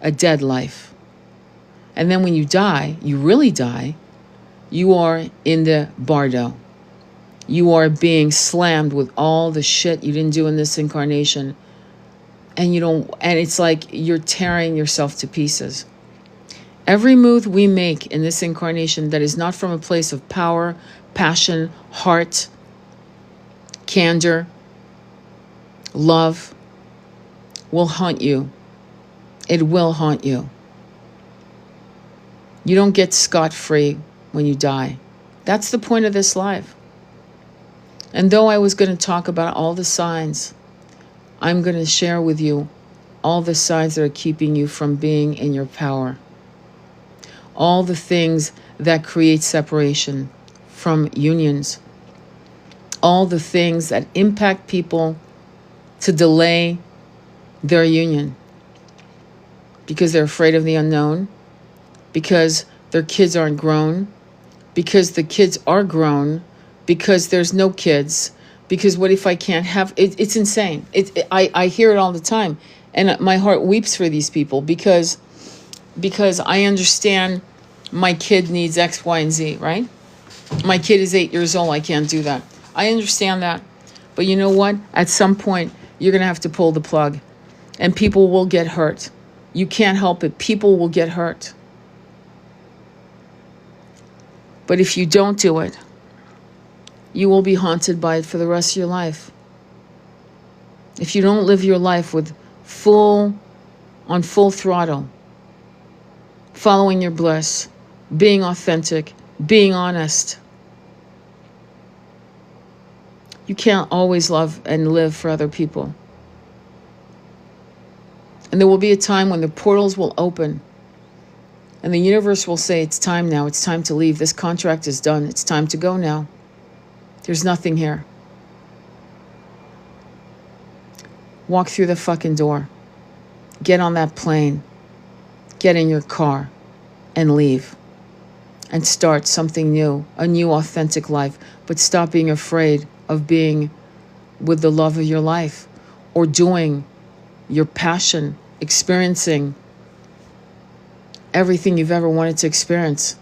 a dead life. And then when you die, you really die, you are in the Bardo. You are being slammed with all the shit you didn't do in this incarnation. And it's like you're tearing yourself to pieces. Every move we make in this incarnation that is not from a place of power, passion, heart, candor, love, will haunt you. It will haunt you. You don't get scot-free when you die. That's the point of this life. And though I was going to talk about all the signs, I'm going to share with you all the signs that are keeping you from being in your power. All the things that create separation from unions. All the things that impact people to delay their union. because they're afraid of the unknown, because their kids aren't grown, because the kids are grown, because there's no kids, because what if I can't have it? It's insane. I hear it all the time, and my heart weeps for these people because I understand my kid needs X, Y, and Z, right? My kid is 8 years old. I can't do that. I understand that. But you know what? At some point, you're going to have to pull the plug. And people will get hurt. You can't help it. People will get hurt. But if you don't do it, you will be haunted by it for the rest of your life. If you don't live your life with full throttle, following your bliss, being authentic, being honest, you can't always love and live for other people. And there will be a time when the portals will open and the universe will say, it's time now. It's time to leave. This contract is done. It's time to go now. There's nothing here. Walk through the fucking door. Get on that plane. Get in your car and leave. And start something new, a new authentic life. But stop being afraid of being with the love of your life or doing your passion, experiencing everything you've ever wanted to experience.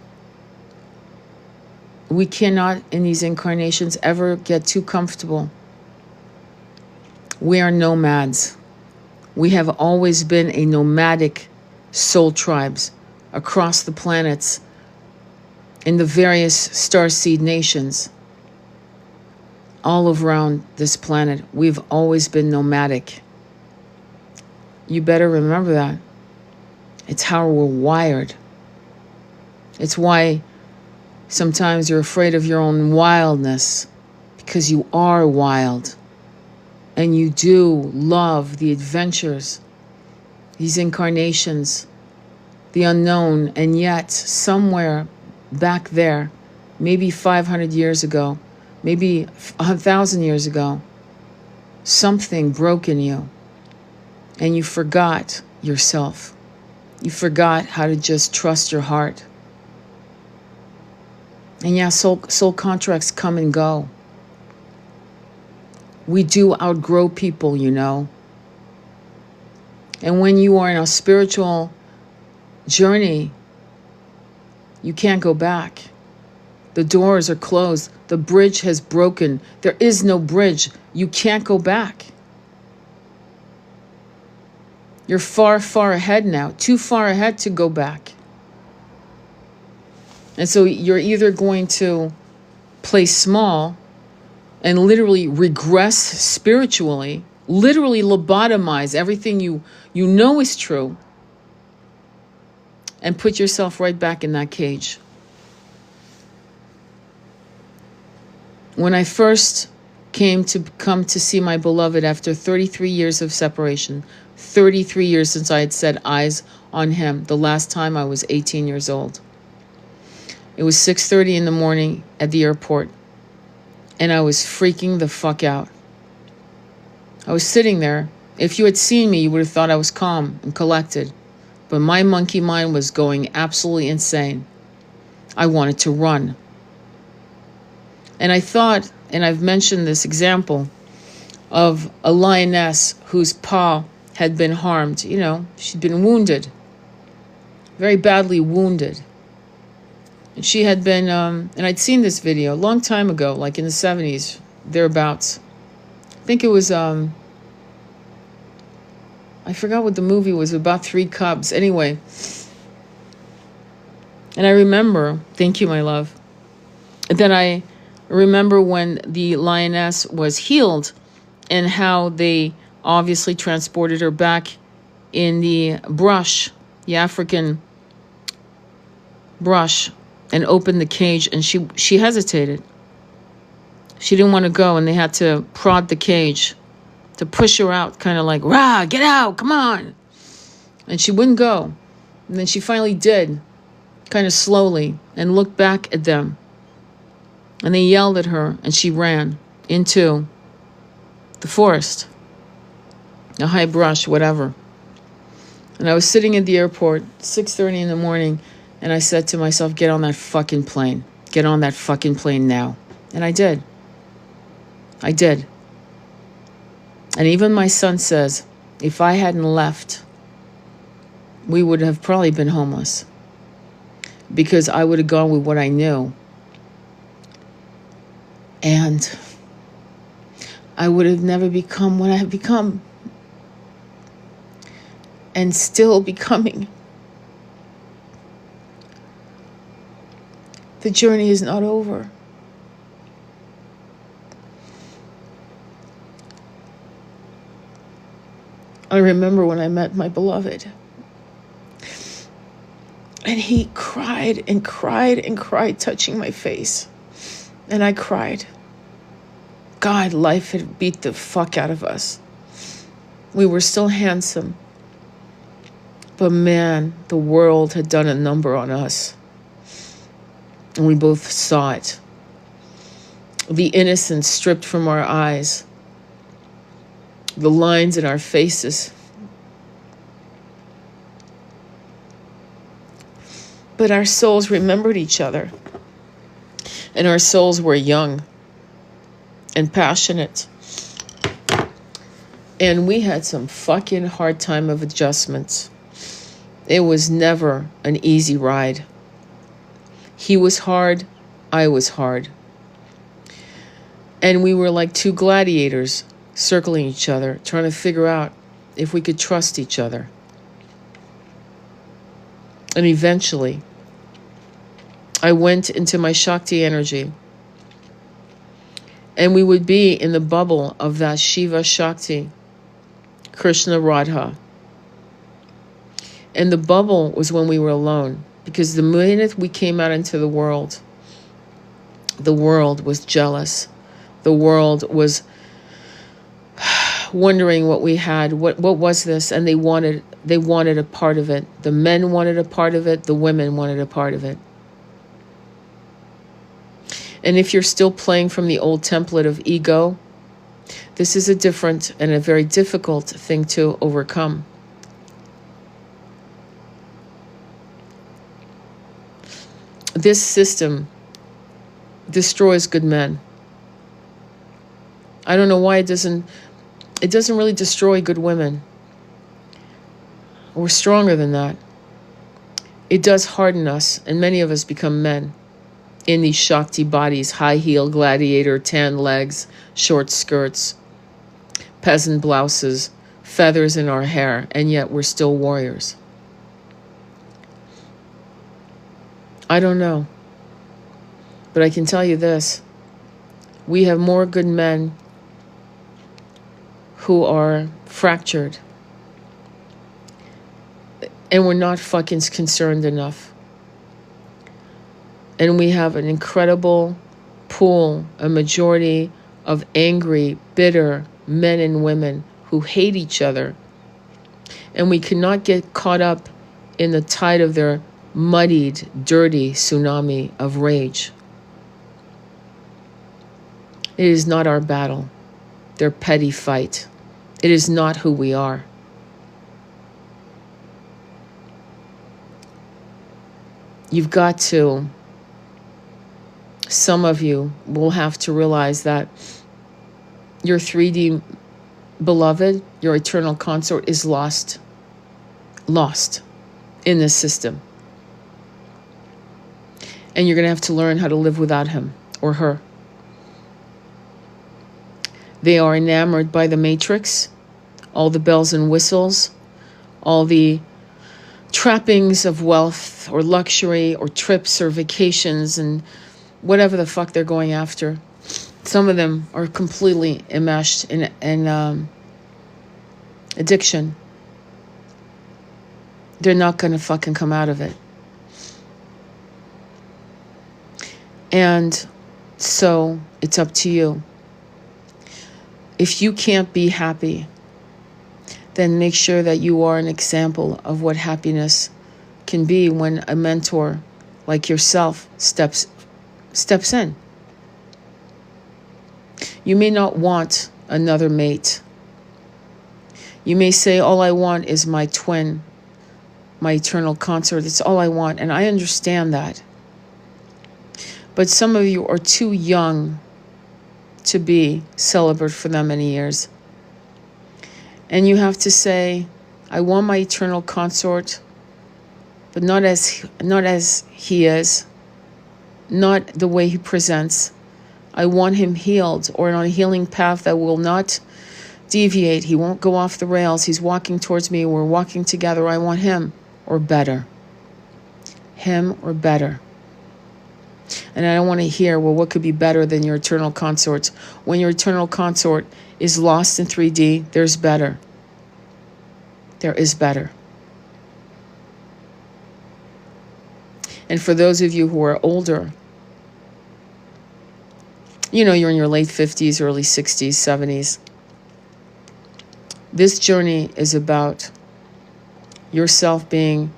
We cannot, in these incarnations, ever get too comfortable. We are nomads. We have always been a nomadic soul tribes across the planets in the various starseed nations. All around this planet, we've always been nomadic. You better remember that. It's how we're wired. It's why sometimes you're afraid of your own wildness, because you are wild. And you do love the adventures, these incarnations, the unknown. And yet, somewhere back there, maybe 500 years ago, maybe 1,000 years ago, something broke in you. And you forgot yourself. You forgot how to just trust your heart. And yeah, soul contracts come and go. We do outgrow people, you know. And when you are in a spiritual journey, you can't go back. The doors are closed. The bridge has broken. There is no bridge. You can't go back. You're far, far ahead now. Too far ahead to go back. And so you're either going to play small and literally regress spiritually, literally lobotomize everything you know is true, and put yourself right back in that cage. When I first come to see my beloved after 33 years of separation, 33 years since I had set eyes on him, the last time I was 18 years old. It was 6:30 in the morning at the airport, and I was freaking the fuck out. I was sitting there. If you had seen me, you would have thought I was calm and collected, but my monkey mind was going absolutely insane. I wanted to run. And I thought, and I've mentioned this example of a lioness whose paw had been harmed. You know, she'd been wounded, very badly wounded. And she had been, and I'd seen this video a long time ago, like in the 70s, thereabouts. I think it was, I forgot what the movie was, about 3 cubs. Anyway, and I remember, thank you, my love, that I remember when the lioness was healed and how they obviously transported her back in the brush, the African brush, and opened the cage, and she hesitated. She didn't want to go, and they had to prod the cage to push her out, kind of like, rah, get out, come on. And she wouldn't go. And then she finally did, kind of slowly, and looked back at them. And they yelled at her, and she ran into the forest, the high brush, whatever. And I was sitting at the airport, 6:30 in the morning, and I said to myself, get on that fucking plane. Get on that fucking plane now. And I did. I did. And even my son says, if I hadn't left, we would have probably been homeless. Because I would have gone with what I knew. And I would have never become what I have become. And still becoming. The journey is not over. I remember when I met my beloved. And he cried and cried and cried, touching my face. And I cried. God, life had beat the fuck out of us. We were still handsome. But man, the world had done a number on us. And we both saw it. The innocence stripped from our eyes. The lines in our faces. But our souls remembered each other. And our souls were young and passionate. And we had some fucking hard time of adjustments. It was never an easy ride. He was hard, I was hard. And we were like two gladiators circling each other, trying to figure out if we could trust each other. And eventually, I went into my Shakti energy. And we would be in the bubble of that Shiva Shakti, Krishna Radha. And the bubble was when we were alone. Because the minute we came out into the world was jealous. The world was wondering what we had. What was this? And they wanted a part of it. The men wanted a part of it. The women wanted a part of it. And if you're still playing from the old template of ego, this is a different and a very difficult thing to overcome. This system destroys good men. I don't know why it doesn't really destroy good women. We're stronger than that. It does harden us, and many of us become men in these Shakti bodies, high heel gladiator, tan legs, short skirts, peasant blouses, feathers in our hair, and yet we're still warriors. I don't know. But I can tell you this. We have more good men who are fractured. And we're not fucking concerned enough. And we have an incredible pool, a majority of angry, bitter men and women who hate each other. And we cannot get caught up in the tide of their muddied, dirty tsunami of rage. It is not our battle, their petty fight. It is not who we are. You've got to, some of you will have to realize that your 3D beloved, your eternal consort, is lost in this system. And you're going to have to learn how to live without him or her. They are enamored by the matrix, all the bells and whistles, all the trappings of wealth or luxury or trips or vacations and whatever the fuck they're going after. Some of them are completely enmeshed in addiction. They're not going to fucking come out of it. And so it's up to you. If you can't be happy, then make sure that you are an example of what happiness can be when a mentor like yourself steps in. You may not want another mate. You may say, all I want is my twin my eternal consort. It's all I want. And I understand that. But some of you are too young to be celibate for that many years. And you have to say, I want my eternal consort, but not as he is, not the way he presents. I want him healed, or on a healing path that will not deviate. He won't go off the rails. He's walking towards me. We're walking together. I want him or better. Him or better. And I don't want to hear, well, what could be better than your eternal consort? When your eternal consort is lost in 3D, there's better. There is better. And for those of you who are older, you're in your late 50s, early 60s, 70s. This journey is about yourself being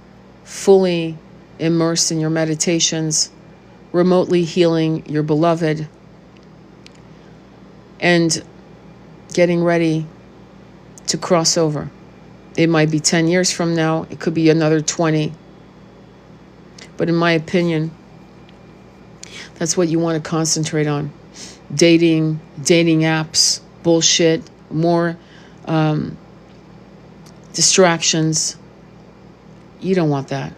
fully immersed in your meditations, remotely healing your beloved, and getting ready to cross over. It might be 10 years from now. It could be another 20. But in my opinion, that's what you want to concentrate on. Dating apps, bullshit, more distractions. You don't want that.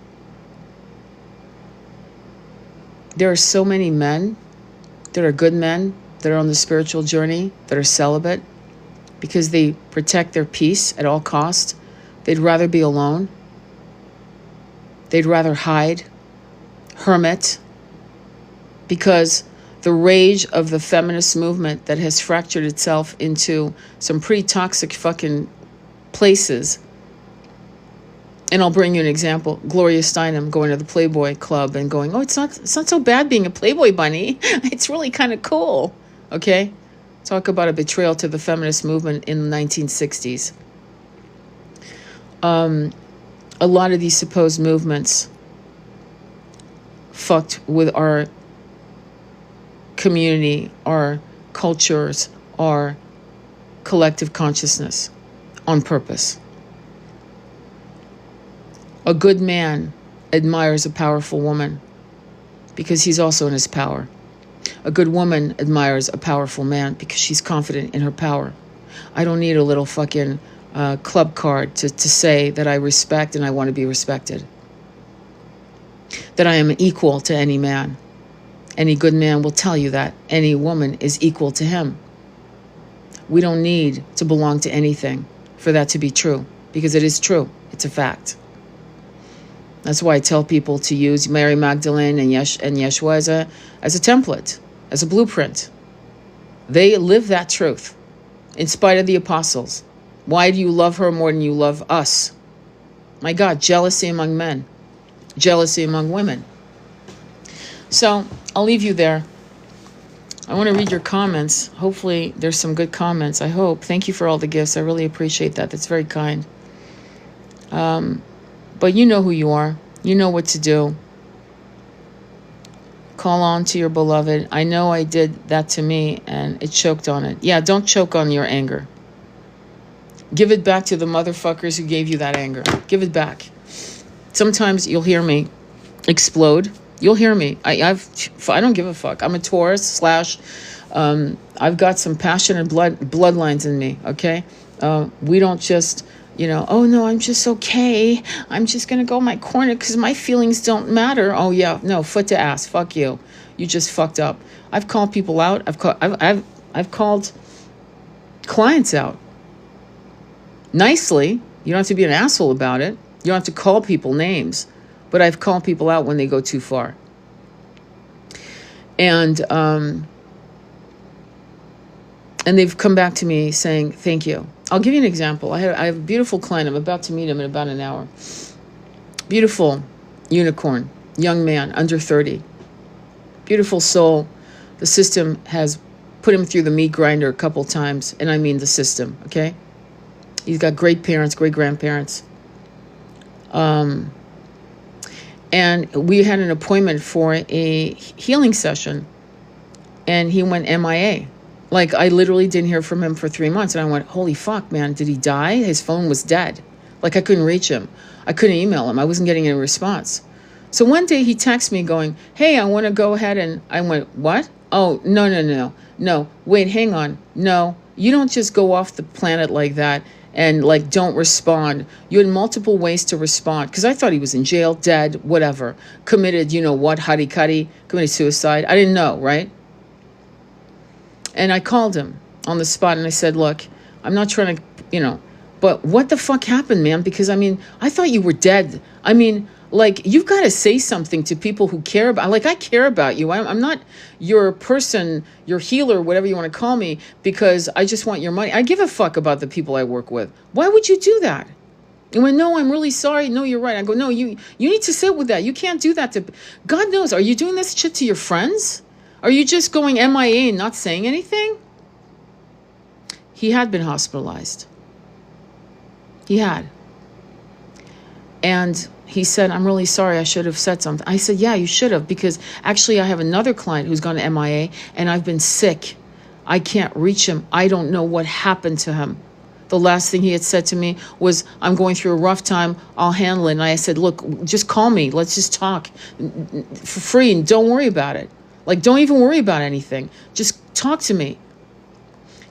There are so many men that are good men, that are on the spiritual journey, that are celibate, because they protect their peace at all costs. They'd rather be alone. They'd rather hide, hermit, because the rage of the feminist movement that has fractured itself into some pretty toxic fucking places. And I'll bring you an example. Gloria Steinem going to the Playboy Club and going, oh, it's not so bad being a Playboy bunny. It's really kind of cool. Okay? Talk about a betrayal to the feminist movement in the 1960s. A lot of these supposed movements fucked with our community, our cultures, our collective consciousness on purpose. A good man admires a powerful woman because he's also in his power. A good woman admires a powerful man because she's confident in her power. I don't need a little fucking club card to say that I respect and I want to be respected. That I am equal to any man. Any good man will tell you that. Any woman is equal to him. We don't need to belong to anything for that to be true, because it is true. It's a fact. That's why I tell people to use Mary Magdalene and Yeshua as a template, as a blueprint. They live that truth in spite of the apostles. Why do you love her more than you love us? My God, jealousy among men, jealousy among women. So I'll leave you there. I want to read your comments. Hopefully there's some good comments. I hope. Thank you for all the gifts. I really appreciate that. That's very kind. But you know who you are. You know what to do. Call on to your beloved. I know I did that to me and it choked on it. Yeah, don't choke on your anger. Give it back to the motherfuckers who gave you that anger. Give it back. Sometimes you'll hear me explode. You'll hear me. I don't give a fuck. I'm a Taurus / I've got some passionate bloodlines in me, okay? We don't just, oh no, I'm just okay. I'm just going to go in my corner because my feelings don't matter. Oh yeah, no, foot to ass. Fuck you. You just fucked up. I've called people out. I've called clients out. Nicely. You don't have to be an asshole about it. You don't have to call people names. But I've called people out when they go too far. And they've come back to me saying, thank you. I'll give you an example. I have a beautiful client. I'm about to meet him in about an hour. Beautiful unicorn, young man, under 30. Beautiful soul. The system has put him through the meat grinder a couple times. And I mean the system, okay? He's got great parents, great grandparents. And we had an appointment for a healing session. And he went MIA. Like, I literally didn't hear from him for 3 months. And I went, holy fuck, man, did he die? His phone was dead. Like I couldn't reach him. I couldn't email him. I wasn't getting any response. So one day he texted me going, hey, I want to go ahead, and I went, what? Oh, no, wait, hang on. No, you don't just go off the planet like that and like don't respond. You had multiple ways to respond, because I thought he was in jail, dead, whatever, committed, you know what, huddy-cuddy, committed suicide. I didn't know, right? And I called him on the spot and I said, look, I'm not trying to, but what the fuck happened, man? Because I thought you were dead. Like, you've got to say something to people who care about, like, I care about you. I'm not your person, your healer, whatever you want to call me, because I just want your money. I give a fuck about the people I work with. Why would you do that? And when, no, I'm really sorry. No, you're right. I go, no, you need to sit with that. You can't do that to, God knows, are you doing this shit to your friends? Are you just going MIA and not saying anything? He had been hospitalized. He had. And he said, I'm really sorry, I should have said something. I said, yeah, you should have, because actually I have another client who's gone to MIA and I've been sick. I can't reach him. I don't know what happened to him. The last thing he had said to me was, I'm going through a rough time, I'll handle it. And I said, look, just call me. Let's just talk for free and don't worry about it. Like, don't even worry about anything. Just talk to me.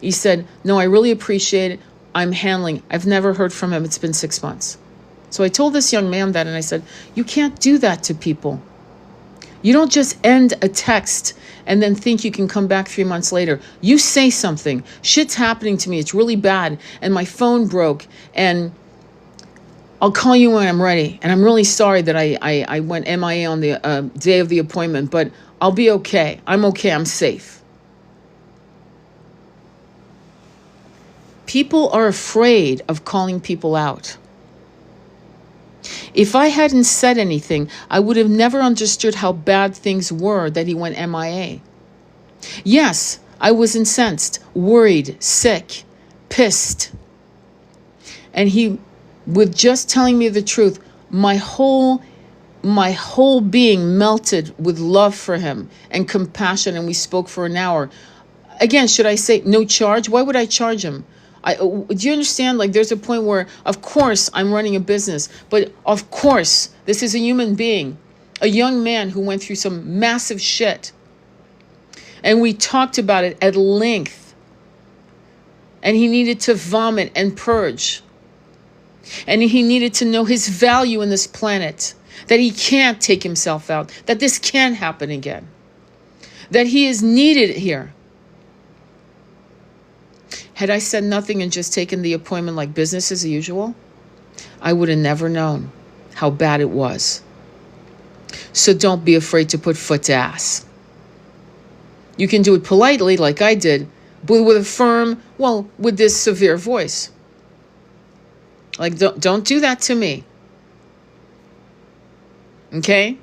He said, no, I really appreciate it. I'm handling. I've never heard from him. It's been 6 months. So I told this young man that, and I said, you can't do that to people. You don't just end a text and then think you can come back 3 months later. You say something. Shit's happening to me. It's really bad. And my phone broke. And I'll call you when I'm ready. And I'm really sorry that I went MIA on the day of the appointment, but I'll be okay. I'm okay. I'm safe. People are afraid of calling people out. If I hadn't said anything, I would have never understood how bad things were that he went MIA. Yes, I was incensed, worried, sick, pissed. And he, with just telling me the truth, my whole being melted with love for him and compassion, and we spoke for an hour. Again, should I say no charge? Why would I charge him? Do you understand? Like, there's a point where, of course, I'm running a business, but of course, this is a human being, a young man who went through some massive shit. And we talked about it at length. And he needed to vomit and purge. And he needed to know his value in this planet, that he can't take himself out, that this can happen again, that he is needed here. Had I said nothing and just taken the appointment like business as usual, I would have never known how bad it was. So don't be afraid to put foot to ass. You can do it politely like I did, but with a firm, with this severe voice. Like, don't do that to me. Okay?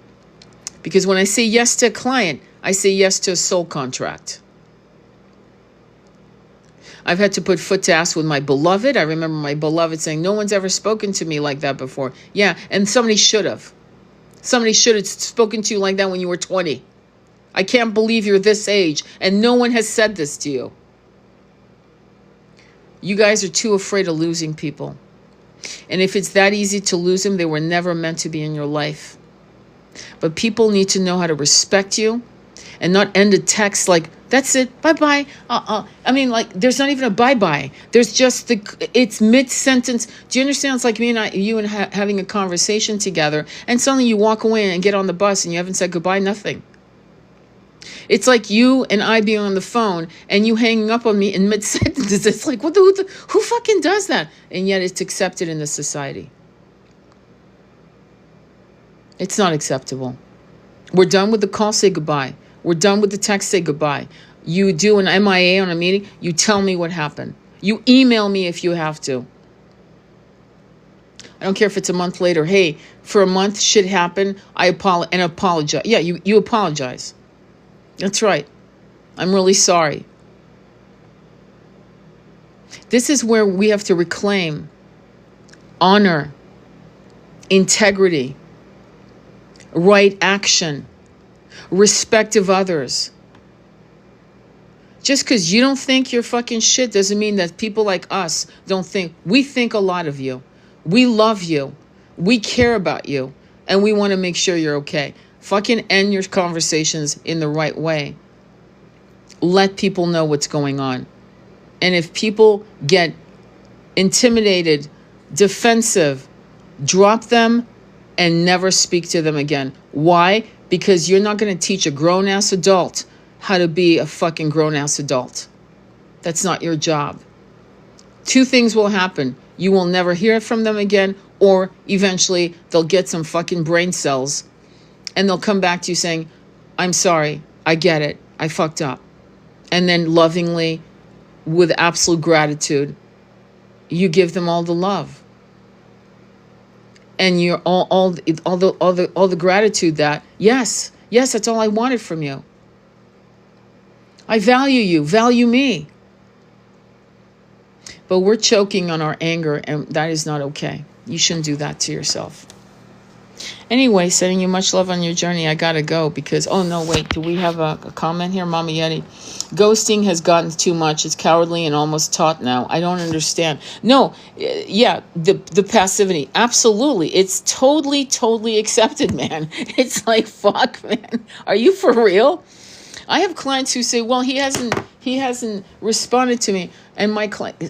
Because when I say yes to a client, I say yes to a soul contract. I've had to put foot to ass with my beloved. I remember my beloved saying, no one's ever spoken to me like that before. Yeah, and somebody should have. Somebody should have spoken to you like that when you were 20. I can't believe you're this age, and no one has said this to you. You guys are too afraid of losing people. And if it's that easy to lose them, they were never meant to be in your life. But people need to know how to respect you and not end a text like, that's it, bye-bye. There's not even a bye-bye. There's just it's mid-sentence. Do you understand? It's like me and you having a conversation together, and suddenly you walk away and get on the bus and you haven't said goodbye, nothing. It's like you and I being on the phone and you hanging up on me in mid-sentence. It's like, who fucking does that? And yet it's accepted in this society. It's not acceptable. We're done with the call, say goodbye. We're done with the text, say goodbye. You do an MIA on a meeting, you tell me what happened. You email me if you have to. I don't care if it's a month later. Hey, for a month, shit happened. I apologize. Yeah, you apologize. That's right. I'm really sorry. This is where we have to reclaim honor, integrity, right action, respect of others. Just because you don't think you're fucking shit doesn't mean that people like us don't think. We think a lot of you. We love you. We care about you. And we want to make sure you're okay. Fucking end your conversations in the right way. Let people know what's going on. And if people get intimidated, defensive, drop them and never speak to them again. Why? Because you're not going to teach a grown-ass adult how to be a fucking grown-ass adult. That's not your job. Two things will happen. You will never hear from them again, or eventually they'll get some fucking brain cells and they'll come back to you saying, I'm sorry, I get it, I fucked up. And then lovingly, with absolute gratitude, you give them all the love. And you're all the gratitude that, yes, that's all I wanted from you. I value you, value me. But we're choking on our anger, and that is not okay. You shouldn't do that to yourself. Anyway, sending you much love on your journey. I gotta go because, oh no, wait, do we have a comment here? Mama Yeti. Ghosting has gotten too much. It's cowardly and almost taught now. I don't understand. No, yeah, the passivity. Absolutely. It's totally accepted, man. It's like, fuck, man. Are you for real? I have clients who say, well, he hasn't responded to me. And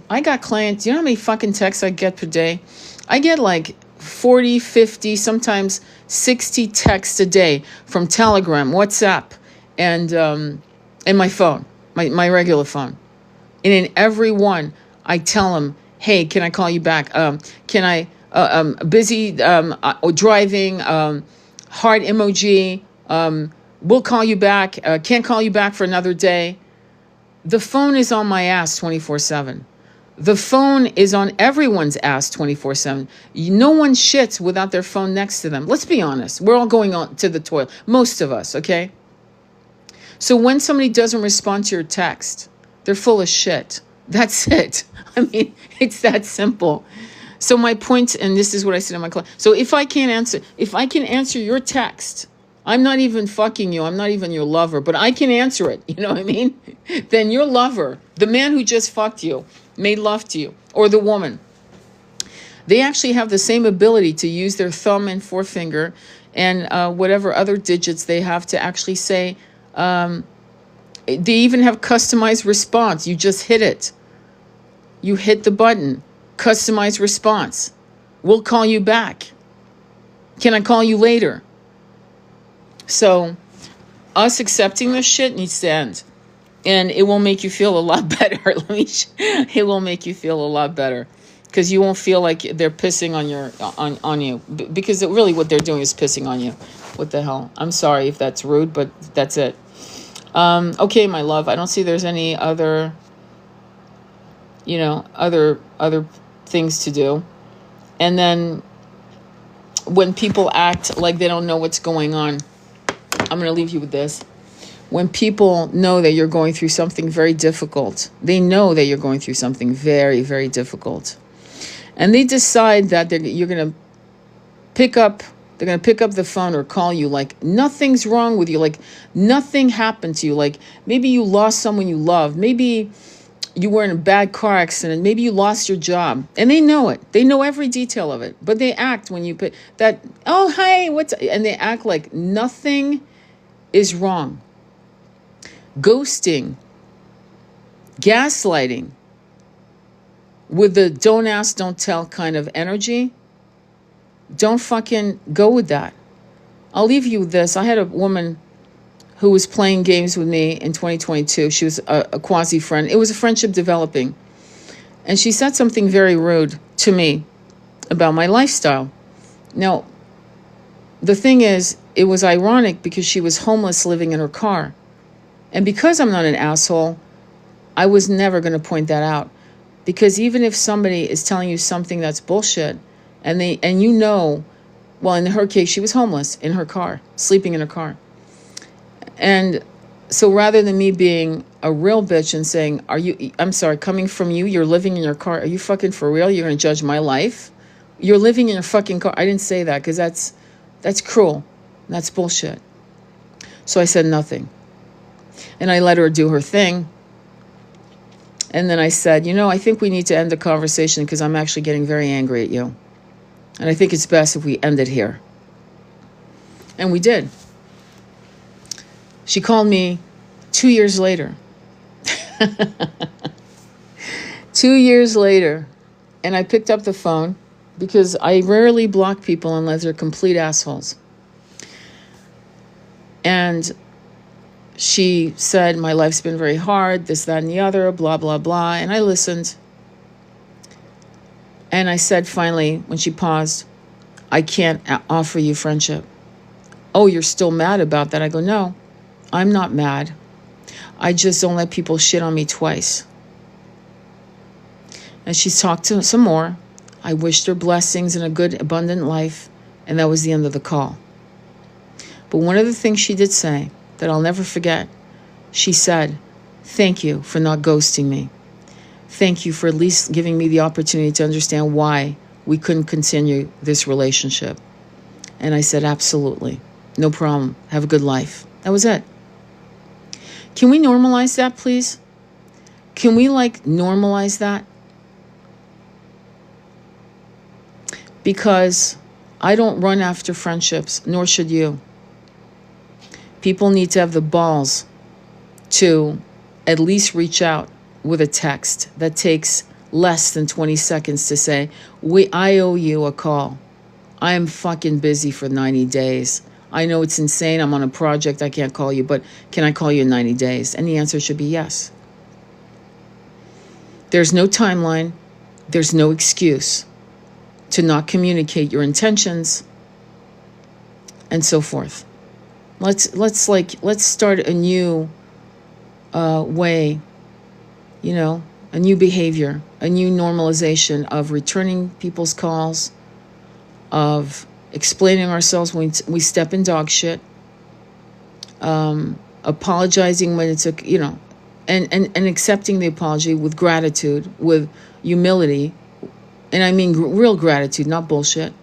I got clients, you know how many fucking texts I get per day? I get like 40, 50, sometimes 60 texts a day from Telegram, WhatsApp, and my phone, my regular phone. And in every one, I tell them, hey, can I call you back? Can I, busy, driving, heart emoji, we'll call you back, can't call you back for another day. The phone is on my ass 24/7. The phone is on everyone's ass 24/7. No one shits without their phone next to them. Let's be honest. We're all going on to the toilet. Most of us, okay? So when somebody doesn't respond to your text, they're full of shit. That's it. I mean, it's that simple. So my point, and this is what I said to my client. So if I can answer your text, I'm not even fucking you. I'm not even your lover, but I can answer it. You know what I mean? Then your lover, the man who just fucked you, made love to you, or the woman, they actually have the same ability to use their thumb and forefinger and whatever other digits they have to actually say. They even have customized response. You just hit it. You hit the button. Customized response. We'll call you back. Can I call you later? So us accepting this shit needs to end. And it will make you feel a lot better. It will make you feel a lot better. Because you won't feel like they're pissing on you. Because really what they're doing is pissing on you. What the hell? I'm sorry if that's rude, but that's it. Okay, my love. I don't see there's any other, other things to do. And then when people act like they don't know what's going on, I'm going to leave you with this. When people know that you're going through something very difficult, they know that you're going through something very, very difficult. And they decide that you're going to pick up the phone or call you like nothing's wrong with you, like nothing happened to you. Like maybe you lost someone you love. Maybe you were in a bad car accident. Maybe you lost your job. And they know it. They know every detail of it. But they act when you put that, oh, hey, and they act like nothing is wrong. Ghosting, gaslighting, with the don't ask, don't tell kind of energy, don't fucking go with that. I'll leave you with this. I had a woman who was playing games with me in 2022. She was a quasi-friend. It was a friendship developing. And she said something very rude to me about my lifestyle. Now, the thing is, it was ironic because she was homeless living in her car. And because I'm not an asshole, I was never going to point that out. Because even if somebody is telling you something that's bullshit, and well, in her case, she was homeless in her car, sleeping in her car. And so rather than me being a real bitch and saying, I'm sorry, coming from you, you're living in your car. Are you fucking for real? You're going to judge my life? You're living in your fucking car. I didn't say that because that's cruel. That's bullshit. So I said nothing. And I let her do her thing. And then I said, I think we need to end the conversation because I'm actually getting very angry at you. And I think it's best if we end it here. And we did. She called me 2 years later. 2 years later. And I picked up the phone because I rarely block people unless they're complete assholes. And she said, my life's been very hard, this, that, and the other, blah, blah, blah. And I listened. And I said, finally, when she paused, I can't offer you friendship. Oh, you're still mad about that? I go, no, I'm not mad. I just don't let people shit on me twice. And she talked to some more. I wished her blessings and a good, abundant life. And that was the end of the call. But one of the things she did say that I'll never forget, she said, thank you for not ghosting me. Thank you for at least giving me the opportunity to understand why we couldn't continue this relationship. And I said, absolutely. No problem. Have a good life. That was it. Can we normalize that, please? Can we normalize that? Because I don't run after friendships, nor should you. People need to have the balls to at least reach out with a text that takes less than 20 seconds to say, I owe you a call. I am fucking busy for 90 days. I know it's insane. I'm on a project. I can't call you, but can I call you in 90 days? And the answer should be yes. There's no timeline. There's no excuse to not communicate your intentions and so forth. Let's start a new way, a new behavior, a new normalization of returning people's calls, of explaining ourselves when we step in dog shit, apologizing when it's and accepting the apology with gratitude, with humility, and I mean real gratitude, not bullshit.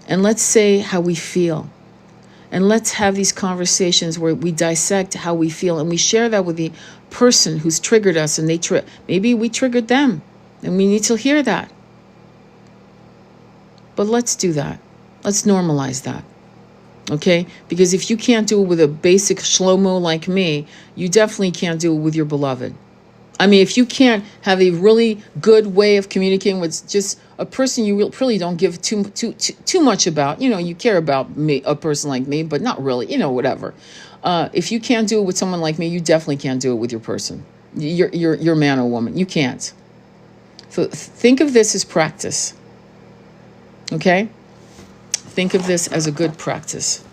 And let's say how we feel. And let's have these conversations where we dissect how we feel and we share that with the person who's triggered us, and maybe we triggered them and we need to hear that. But let's do that. Let's normalize that. Okay? Because if you can't do it with a basic shlomo like me, you definitely can't do it with your beloved. I mean, if you can't have a really good way of communicating with just a person you really don't give too much about, you care about me, a person like me, but not really, whatever. If you can't do it with someone like me, you definitely can't do it with your person, your man or woman. You can't. So think of this as practice. Okay? Think of this as a good practice.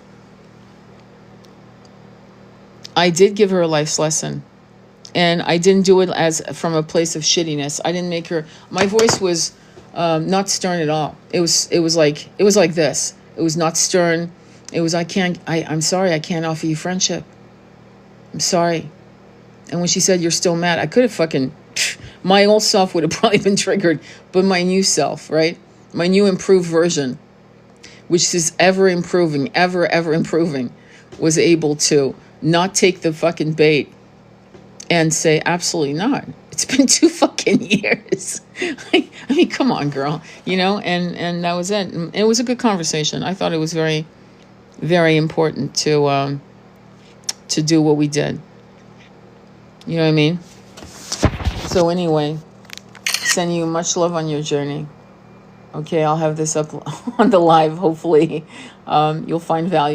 I did give her a life's lesson. And I didn't do it as from a place of shittiness. I didn't make her. My voice was not stern at all. It was like this. It was not stern. It was I'm sorry. I can't offer you friendship. I'm sorry. And when she said you're still mad, I could have my old self would have probably been triggered, but my new self, right? My new improved version, which is ever improving, ever improving, was able to not take the fucking bait. And say, absolutely not. It's been 2 fucking years. I mean, come on, girl. And that was it. And it was a good conversation. I thought it was very, very important to do what we did. You know what I mean? So anyway, sending you much love on your journey. Okay, I'll have this up on the live. Hopefully, you'll find value.